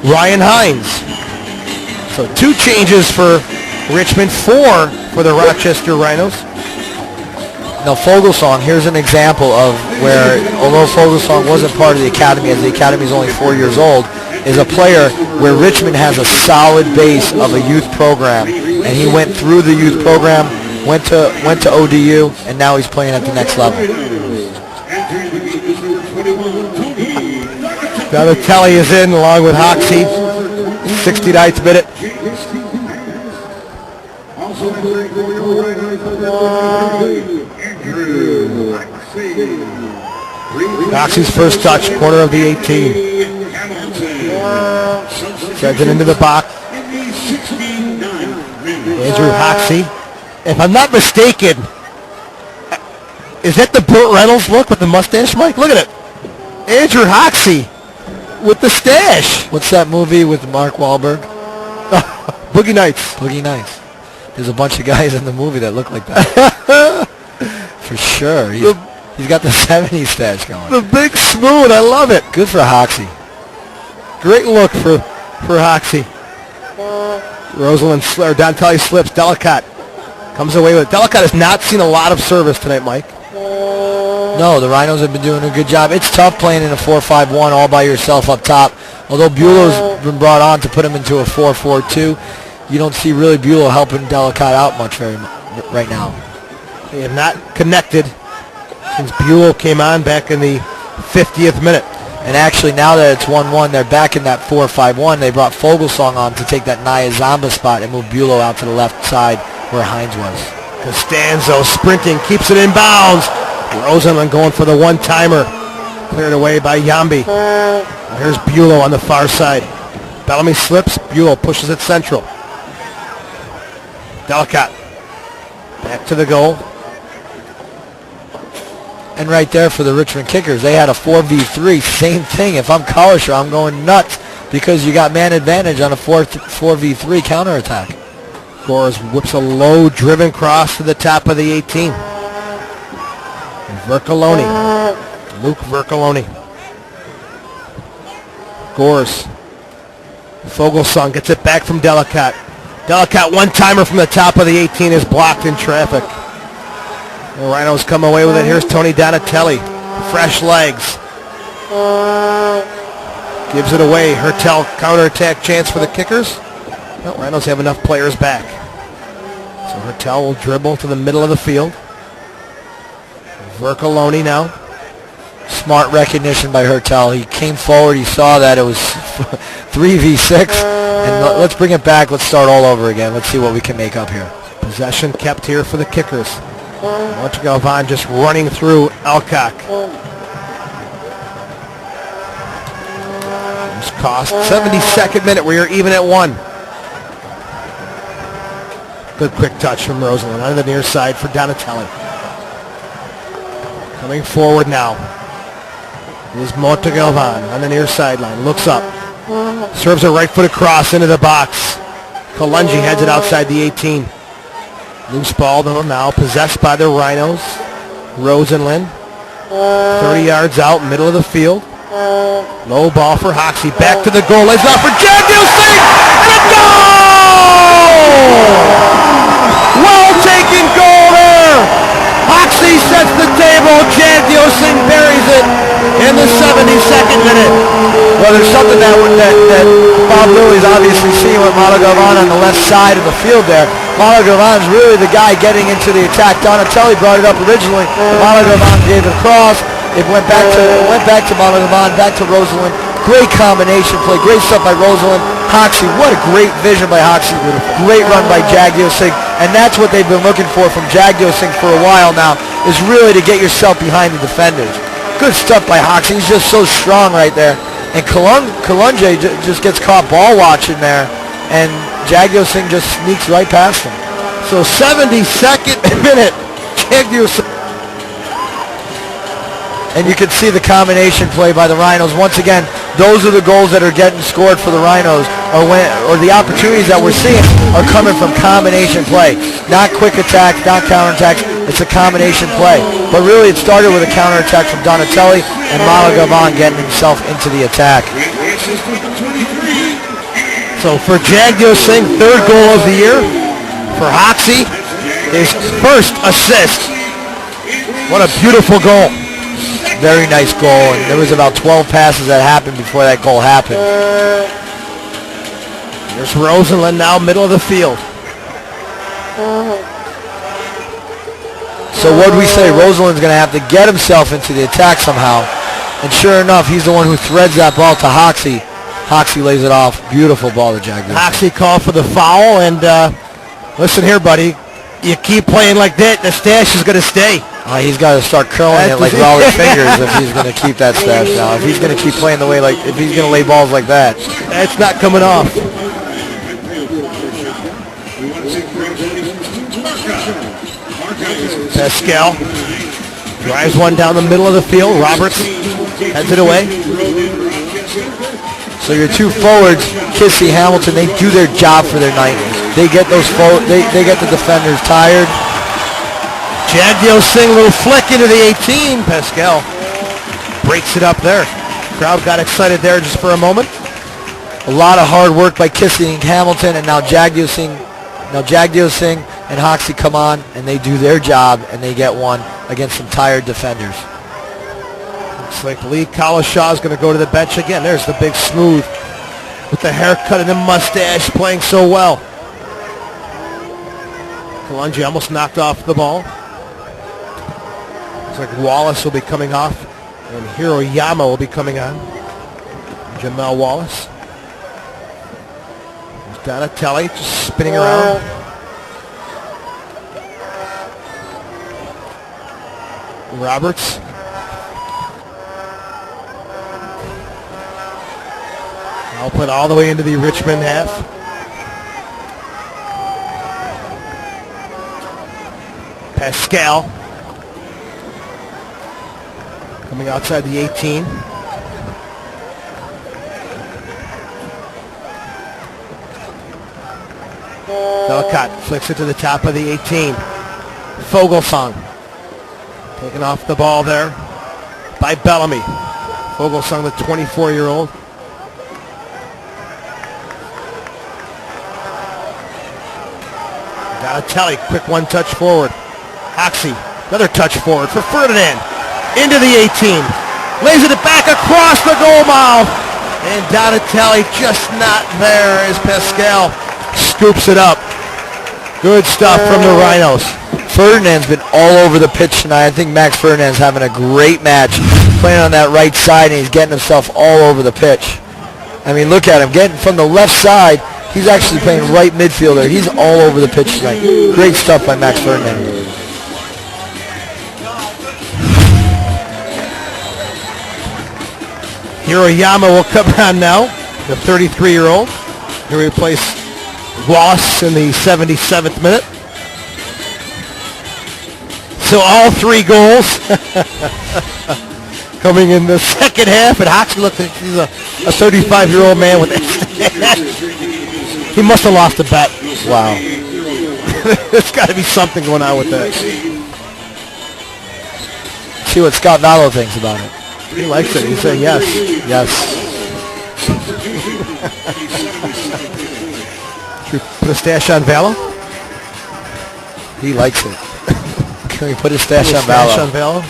Ryan Hines. So 2 changes for Richmond, 4 for the Rochester Rhinos. Now Vogelsong, here's an example of where, although Vogelsong wasn't part of the academy, as the academy is only 4 years old, is a player where Richmond has a solid base of a youth program, and he went through the youth program, went to ODU, and now he's playing at the next level. Donatelli is in along with Hoxie. 69th minute. Hoxie's first touch, corner of the 18. Sends it into the box. Andrew Hoxie. If I'm not mistaken, is that the Burt Reynolds look with the mustache, Mike? Look at it. Andrew Hoxie with the stash. What's that movie with Mark Wahlberg? Boogie Nights. Boogie Nights. There's a bunch of guys in the movie that look like that. For sure. He's got the 70s stash going. The big smooth. I love it. Good for Hoxie. Great look for Hoxie. Donatelli slips. Delacotte comes away with it. Delacotte has not seen a lot of service tonight, Mike. No, the Rhinos have been doing a good job. It's tough playing in a 4-5-1 all by yourself up top. Although Bulow's been brought on to put him into a 4-4-2, you don't see really Bulow helping Delacotte out much right now. They have not connected since Bulow came on back in the 50th minute. And actually, now that it's 1-1, they're back in that 4-5-1. They brought Fogelsong on to take that Nia Zamba spot and move Bulow out to the left side where Hines was. Costanzo sprinting, keeps it in bounds. Rosenlund going for the one-timer. Cleared away by Yambi. Here's Bulow on the far side. Bellamy slips. Bulow pushes it central. Delacotte. Back to the goal. And right there for the Richmond Kickers, they had a 4v3. Same thing. If I'm Collishaw, I'm going nuts because you got man advantage on a 4v3 counterattack. Gores whips a low driven cross to the top of the 18. Vercoloni. Luke Vercoloni. Gores. Fogelsong gets it back from Delacotte. Delacotte one-timer from the top of the 18 is blocked in traffic. The Rhinos come away with it. Here's Tony Donatelli. Fresh legs. Gives it away. Hertel counterattack chance for the Kickers. Well, Rhinos have enough players back. So Hertel will dribble to the middle of the field. Vercoloni now. Smart recognition by Hertel. He came forward. He saw that it was 3v6. And let's bring it back. Let's start all over again. Let's see what we can make up here. Possession kept here for the Kickers. Montegalvan just running through Alcock. This cost 72nd minute. We are even at 1. Good quick touch from Rosenlund on the near side for Donatelli. Coming forward now is Montegalvan on the near sideline. Looks up. Serves a right-footed cross into the box. Kalungi heads it outside the 18. Loose ball though now possessed by the Rhinos. Rosenlund. 30 yards out, middle of the field. Low ball for Hoxie. Back to the goal. Lays off for Jagielski. And a goal! Well taken goal there. Hoxie sets the table. Jagielski buries it in the 72nd minute. Well, there's something that Bob Lilly's obviously seeing with Montegalvan on the left side of the field there. Montegalvan's really the guy getting into the attack. Donatelli brought it up originally. Montegalvan gave it across. It went back to Montegalvan, back to Rosenlund. Great combination play. Great stuff by Rosenlund. Hoxie, what a great vision by Hoxie. Great run by Jagielski. And that's what they've been looking for from Jagielski for a while now, is really to get yourself behind the defenders. Good stuff by Hoxie. He's just so strong right there. And Kalungi just gets caught ball watching there. And Jagielski just sneaks right past him. So 72nd minute. Jagielski. And you can see the combination play by the Rhinos. Once again, those are the goals that are getting scored for the Rhinos, or the opportunities that we're seeing are coming from combination play. Not quick attacks, not counterattacks. It's a combination play. But really it started with a counterattack from Donatelli and Montegalvan getting himself into the attack. So for Jagielski, third goal of the year. For Hoxie, his first assist. What a beautiful goal. Very nice goal, and there was about 12 passes that happened before that goal happened. There's Rosenlund now, middle of the field. So what do we say? Rosenlund's going to have to get himself into the attack somehow. And sure enough, he's the one who threads that ball to Hoxie. Hoxie lays it off. Beautiful ball to Jagielski. Hoxie called for the foul, and listen here, buddy. You keep playing like that, the stash is going to stay. He's got to start curling it like Rolling Fingers if he's going to keep that stash now. If he's going to keep playing the way, if he's going to lay balls like that. That's not coming off. Pascal drives one down the middle of the field. Roberts heads it away. So your two forwards, Kissy, Hamilton, they do their job for their night. They get those they get the defenders tired. Jagielski, little flick into the 18. Pascal breaks it up there. Crowd got excited there just for a moment. A lot of hard work by Kissy and Hamilton, and now Jagielski and Hoxie come on, and they do their job, and they get one against some tired defenders. Looks like Lee Collishaw is going to go to the bench again. There's the big smooth with the haircut and the mustache playing so well. Kalungi almost knocked off the ball. Looks like Wallace will be coming off and Hiroyama will be coming on. Jamel Wallace. There's Donatelli just spinning around. Roberts. Output all the way into the Richmond half. Pascal. Coming outside the 18. Delacotte flicks it to the top of the 18. Fogelsong. Taking off the ball there by Bellamy. Fogelsong, the 24-year-old. Donatelli, quick one-touch forward. Hoxie, another touch forward for Ferdinand. Into the 18. Lays it back across the goal mouth. And Donatelli just not there as Pascal scoops it up. Good stuff from the Rhinos. Ferdinand's been all over the pitch tonight. I think Max Ferdinand's having a great match playing on that right side, and he's getting himself all over the pitch. I mean, look at him getting from the left side. He's actually playing right midfielder. He's all over the pitch tonight. Great stuff by Max Ferdinand. Hiroyama will come on now, the 33-year-old. He'll replace Wallace in the 77th minute. So all three goals coming in the second half. And Hoxie looks like he's a 35-year-old man with he must have lost a bet. Wow. There's got to be something going on with that. See what Scott Vallow thinks about it. He likes it. He's saying yes. Yes. Should we put a stash on Vallow? He likes it. Can we put a stash on Vallow?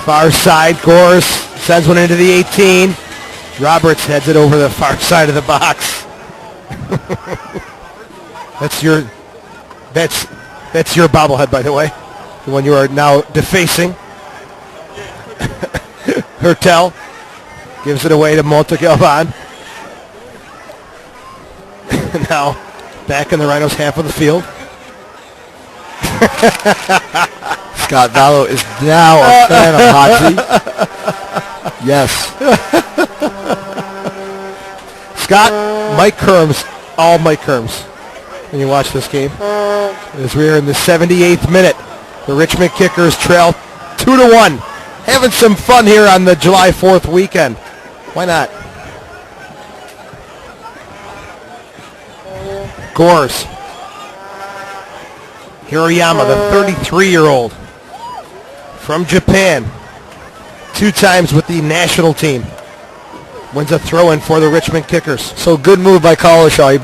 Far side, Gores sends one into the 18. Roberts heads it over the far side of the box. That's your bobblehead, by the way. The one you are now defacing. Hertel gives it away to Montegalvan. Now back in the Rhinos' half of the field. Scott Vallow is now a fan of Hoxie. Yes. Scott, Mike Kerms, all Mike Kerms. When you watch this game, as we are in the 78th minute, the Richmond Kickers trail 2-1. Having some fun here on the July 4th weekend. Why not? Gores. Hiroyama, the 33-year-old from Japan. 2 times with the national team. Wins a throw-in for the Richmond Kickers. So good move by Collishaw. He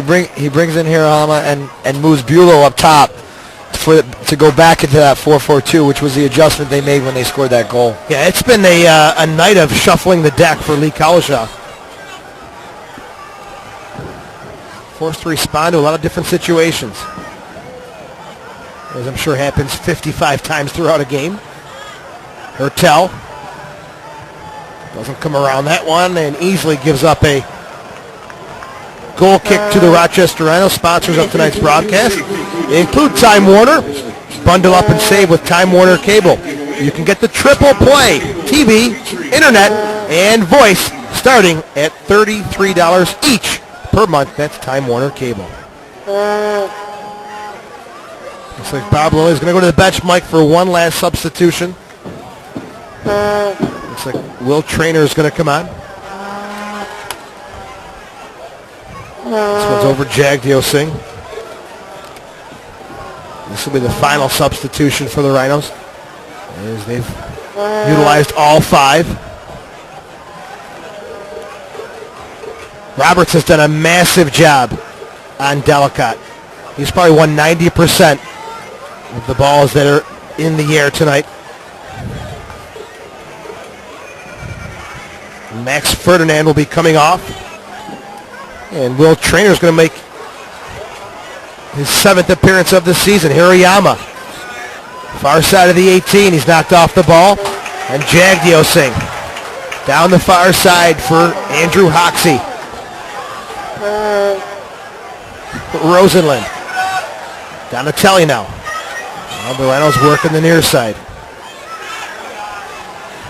brings in Hiroyama and moves Bulow up top to go back into that 4-4-2, which was the adjustment they made when they scored that goal. Yeah, it's been a night of shuffling the deck for Lee Collishaw. Forced to respond to a lot of different situations, as I'm sure happens 55 times throughout a game. Hertel doesn't come around that one and easily gives up a goal kick to the Rochester Rhinos. Sponsors of tonight's broadcast include Time Warner. Bundle up and save with Time Warner Cable. You can get the triple play, TV, internet, and voice starting at $33 each per month. That's Time Warner Cable. Looks like Bob Lilly's going to go to the bench, Mike, for one last substitution. Looks like Will Traynor is going to come on. This one's over Jagdeo Singh. This will be the final substitution for the Rhinos, as they've utilized all 5. Roberts has done a massive job on Delacotte. He's probably won 90% with the balls that are in the air tonight. Max Ferdinand will be coming off. And Will Trainor's going to make his 7th appearance of the season. Hirayama, far side of the 18. He's knocked off the ball. And Jagdiosing down the far side for Andrew Hoxie. Rosenland. Donatelli now. Well, the Rhinos working the near side.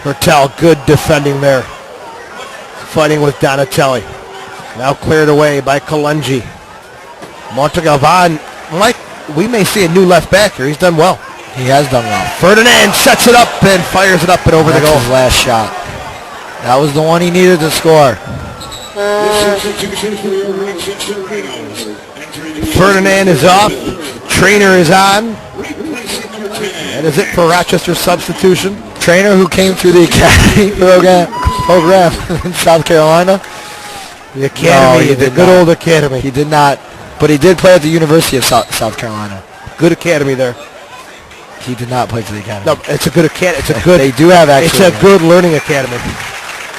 Hertel, good defending there. Fighting with Donatelli. Now cleared away by Kalungi. Montegalvan, Mike, we may see a new left back here. He's done well. He has done well. Ferdinand sets it up and fires it up and over the goal. His last shot. That was the one he needed to score. Ferdinand is off. Trainer is on. That is it for Rochester's substitution. Trainer who came through the academy program in South Carolina. The academy, no, the good old academy. He did not, but he did play at the University of South Carolina. Good academy there. He did not play for the academy. No, it's a good academy. It's a good. They do have actually. It's a good learning academy.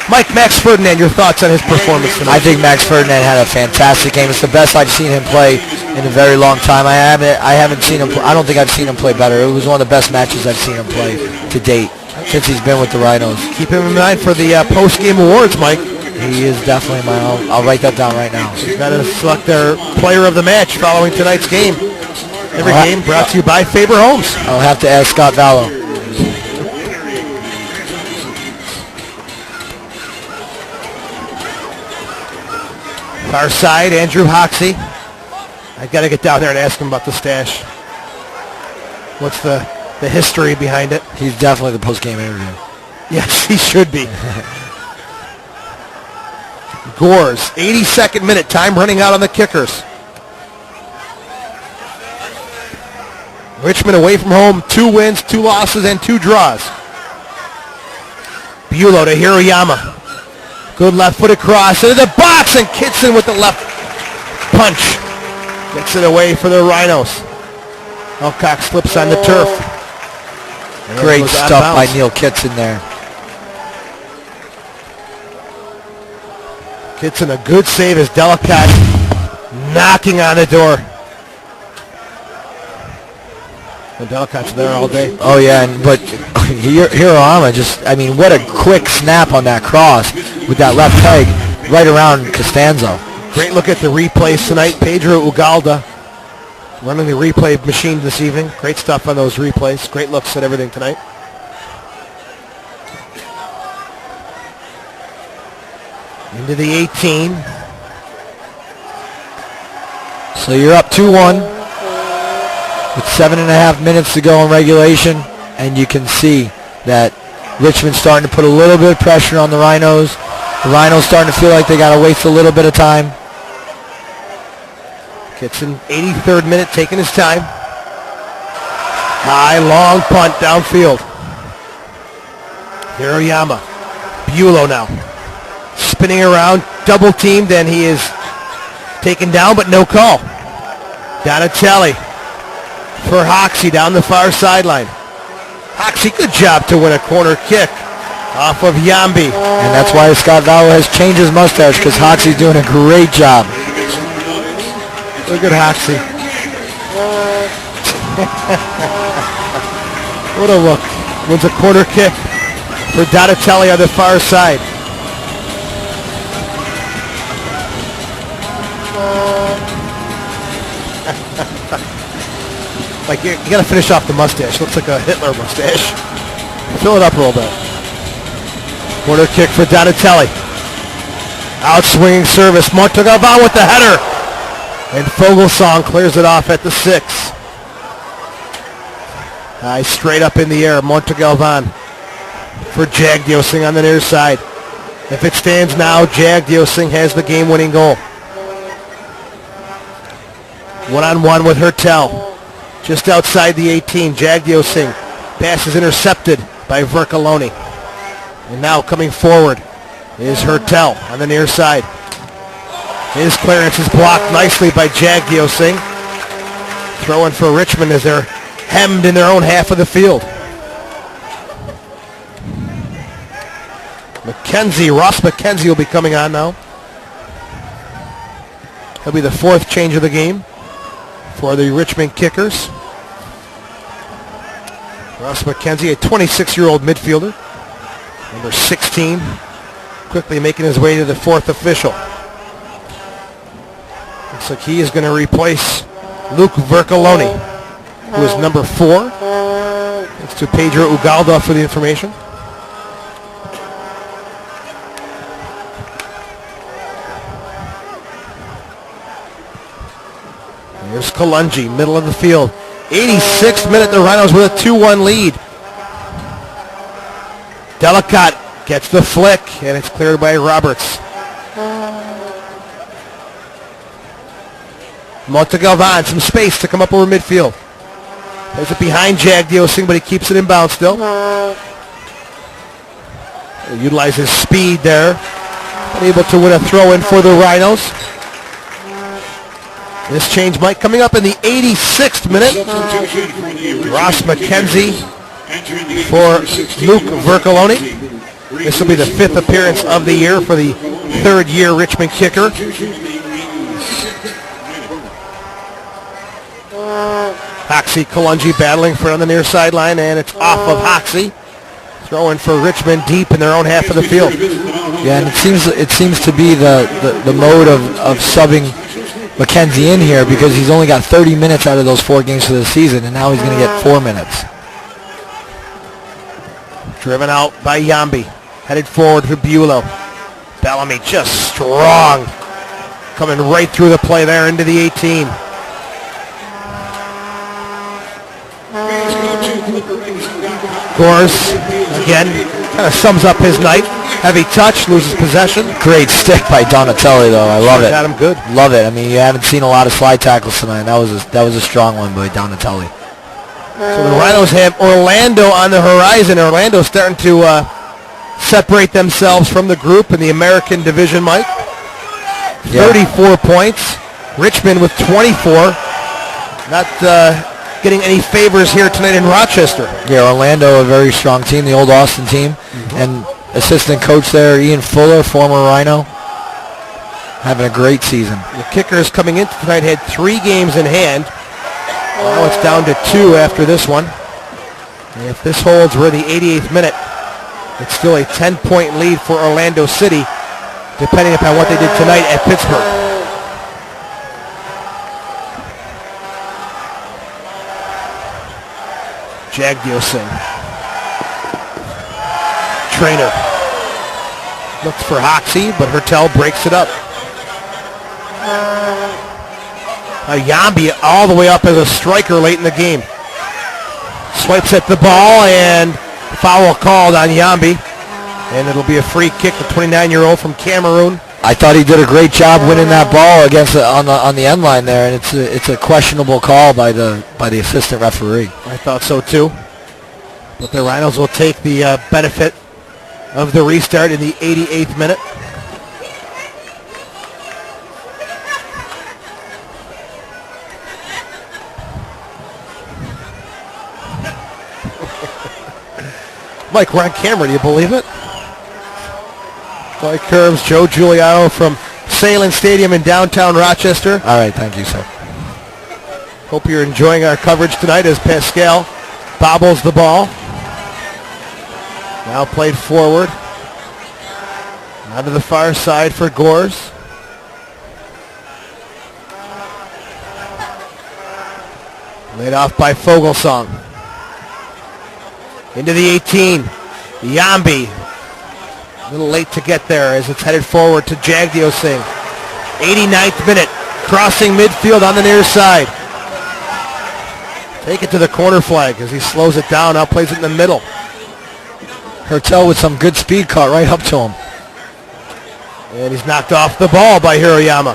Mike, Max Ferdinand, your thoughts on his performance tonight? I think Max Ferdinand had a fantastic game. It's the best I've seen him play in a very long time. I haven't seen him. I don't think I've seen him play better. It was one of the best matches I've seen him play to date since he's been with the Rhinos. Keep him in mind for the post-game awards, Mike. He is definitely my own. I'll write that down right now. He's got to select their player of the match following tonight's game. Every game brought to you by Faber Homes. I'll have to ask Scott Vallow. Far side, Andrew Hoxie. I got to get down there and ask him about the stash. What's the history behind it? He's definitely the post-game interview. Yes, he should be. Gores, 82nd minute, time running out on the Kickers. Richmond away from home, 2 wins, 2 losses, and 2 draws. Bulow to Hirayama. Good left-footed cross into the box, and Kitson with the left punch. Gets it away for the Rhinos. Elcock slips on the turf. Great stuff by Neil Kitson there. Kitson, a good save as Delacotte knocking on the door. And Delacotte's there all day. Oh yeah, but Hirayama what a quick snap on that cross with that left peg right around Costanzo. Great look at the replays tonight. Pedro Ugalda running the replay machine this evening. Great stuff on those replays. Great looks at everything tonight. Into the 18. So you're up 2-1 with 7.5 minutes to go in regulation, and you can see that Richmond's starting to put a little bit of pressure on the Rhinos. The Rhinos starting to feel like they got to waste a little bit of time. Kitson, 83rd minute, taking his time. High, long punt downfield. Hirayama. Bulow now. Spinning around, double teamed, and he is taken down, but no call. Donatelli for Hoxie down the far sideline. Hoxie, good job to win a corner kick off of Yambi. And that's why Scott Vallow has changed his mustache, because Hoxie's doing a great job. Look at Hoxie. What a look. Wins a corner kick for Donatelli on the far side. Like, you got to finish off the mustache. Looks like a Hitler mustache. Fill it up a little bit. Corner kick for Donatelli. Out-swinging service. Montegalvan with the header. And Fogelsong clears it off at the 6. Nice, straight up in the air. Montegalvan for Jagdiosing on the near side. If it stands now, Jagdiosing has the game-winning goal. One-on-one with Hertel. Just outside the 18, Jagdiosing. Pass is intercepted by Vercaloni. And now coming forward is Hertel on the near side. His clearance is blocked nicely by Jagdiosing. Throwing for Richmond as they're hemmed in their own half of the field. Ross McKenzie will be coming on now. He'll be the fourth change of the game for the Richmond Kickers. Ross McKenzie, a 26-year-old midfielder, number 16, quickly making his way to the fourth official. Looks like he is going to replace Luke Vercoloni, who is number 4. Thanks to Pedro Ugalda for the information. Here's Kalungi, middle of the field. 86th minute, the Rhinos with a 2-1 lead. Delacotte gets the flick, and it's cleared by Roberts. Montegalvan, some space to come up over midfield. There's it behind Jagdiosing, but he keeps it in bounds still. He utilizes speed there. Able to win a throw-in for the Rhinos. This change, Mike, coming up in the 86th minute. Ross McKenzie for Luke Vercoloni. This will be the 5th appearance of the year for the 3rd-year Richmond Kicker. Hoxie, Kalungi battling for on the near sideline, and it's off of Hoxie. Throwing for Richmond deep in their own half of the field. Yeah, and it seems to be the mode of subbing McKenzie in here, because he's only got 30 minutes out of those 4 games for the season, and now he's going to get 4 minutes. Driven out by Yambi. Headed forward for Bulow. Bellamy just strong. Coming right through the play there into the 18. Gores, again, kind of sums up his night. Heavy touch, loses possession. Great stick by Donatelli, though. I love it. Got him good. Love it. I mean, you haven't seen a lot of slide tackles tonight. That was a strong one by Donatelli. So the Rhinos have Orlando on the horizon. Orlando starting to separate themselves from the group in the American Division, Mike. 34 points. Richmond with 24. Not getting any favors here tonight in Rochester. Yeah, Orlando, a very strong team, the old Austin team. And assistant coach there, Ian Fuller, former Rhino, having a great season. The Kickers coming into tonight had 3 games in hand. Now it's down to 2 after this one. And if this holds, we're in the 88th minute. It's still a 10-point lead for Orlando City, depending upon what they did tonight at Pittsburgh. Jagdiosing. Trainer. Looks for Hoxie, but Hertel breaks it up. Yambi all the way up as a striker late in the game. Swipes at the ball, and foul called on Yambi. And it'll be a free kick, the 29-year-old from Cameroon. I thought he did a great job winning that ball against on the end line there, and it's a questionable call by the assistant referee. I thought so too. But the Rhinos will take the benefit of the restart in the 88th minute. Mike, we're on camera. Do you believe it? Play curves. Joe Giuliano from Sahlen Stadium in downtown Rochester. All right, thank you, sir. Hope you're enjoying our coverage tonight as Pascal bobbles the ball. Now played forward. Out to the far side for Gores. Laid off by Fogelsong. Into the 18. Yambi. A little late to get there as it's headed forward to Jagdiosing. 89th minute. Crossing midfield on the near side. Take it to the corner flag as he slows it down. Now plays it in the middle. Hertel with some good speed, caught right up to him. And he's knocked off the ball by Hiroyama.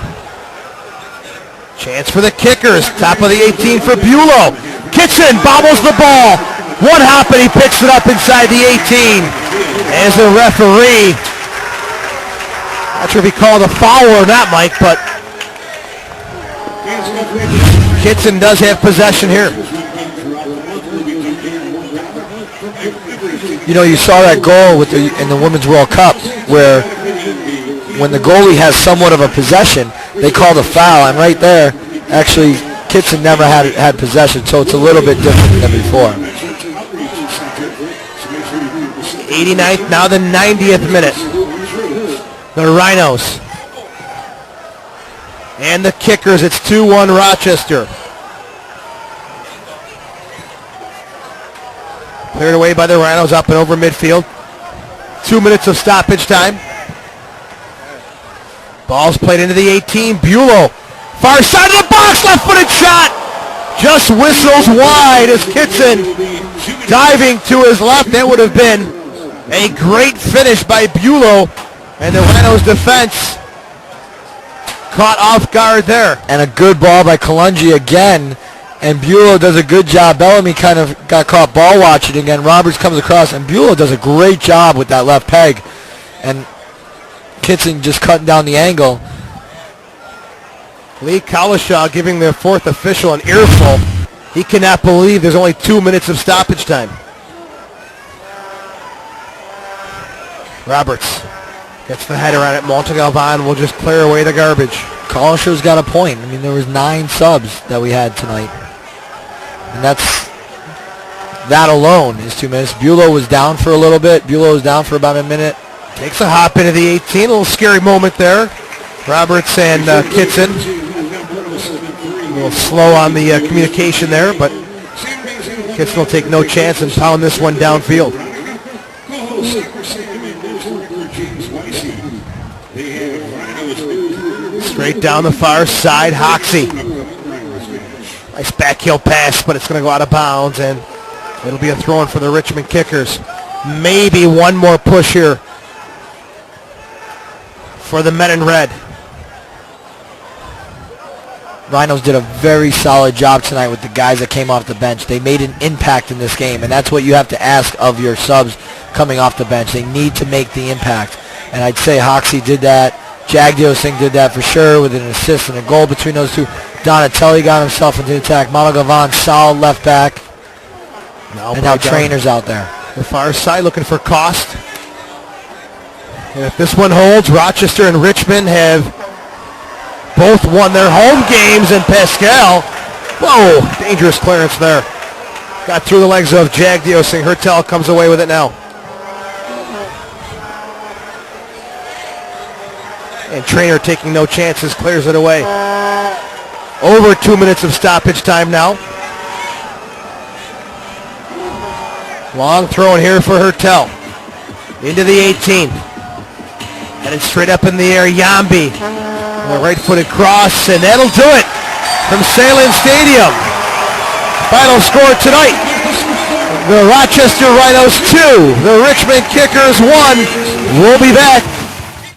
Chance for the Kickers. Top of the 18 for Bulow. Kitson bobbles the ball. One hop and he picks it up inside the 18. As the referee, not sure if he called a foul or not, Mike, but Kitson does have possession here. You know, you saw that goal with in the Women's World Cup where when the goalie has somewhat of a possession, they call the foul, and right there, actually, Kitson never had possession, so it's a little bit different than before. 89th, now the 90th minute. The Rhinos and the Kickers, it's 2-1 Rochester. Cleared away by the Rhinos up and over midfield. 2 minutes of stoppage time. Ball's played into the 18. Bulow, far side of the box, left-footed shot. Just whistles wide as Kitson diving to his left. That would have been a great finish by Bulow, and the Rhinos defense caught off guard there. And a good ball by Kalungi again, and Bulow does a good job. Bellamy kind of got caught ball watching again. Roberts comes across, and Bulow does a great job with that left peg. And Kitson just cutting down the angle. Lee Collishaw giving their fourth official an earful. He cannot believe there's only 2 minutes of stoppage time. Roberts gets the header on it. Montegalvan will just clear away the garbage. Collishaw's got a point. I mean, there was 9 subs that we had tonight. And that alone is 2 minutes. Bulow was down for a little bit. Bulow was down for about a minute. Takes a hop into the 18. A little scary moment there. Roberts and Kitson. A little slow on the communication there, but Kitson will take no chance and pound this one downfield. Straight down the far side, Hoxie. Nice backheel pass, but it's going to go out of bounds, and it'll be a throw-in for the Richmond Kickers. Maybe one more push here for the men in red. Rhinos did a very solid job tonight with the guys that came off the bench. They made an impact in this game, and that's what you have to ask of your subs coming off the bench. They need to make the impact, and I'd say Hoxie did that. Jagdiosing did that for sure with an assist and a goal between those two. Donatelli got himself into the attack. Montegalvan, solid left back. And now Trainer's out there. The far side looking for Cost. And if this one holds, Rochester and Richmond have both won their home games, and Pascal, whoa, dangerous clearance there. Got through the legs of Jagdiosing. Hertel comes away with it now. And Trainer taking no chances, clears it away. Over 2 minutes of stoppage time now. Long throw in here for Hertel. Into the 18. Headed straight up in the air, Yambi. A right-footed cross, and that'll do it from Sahlen Stadium. Final score tonight, the Rochester Rhinos 2, the Richmond Kickers 1. We'll be back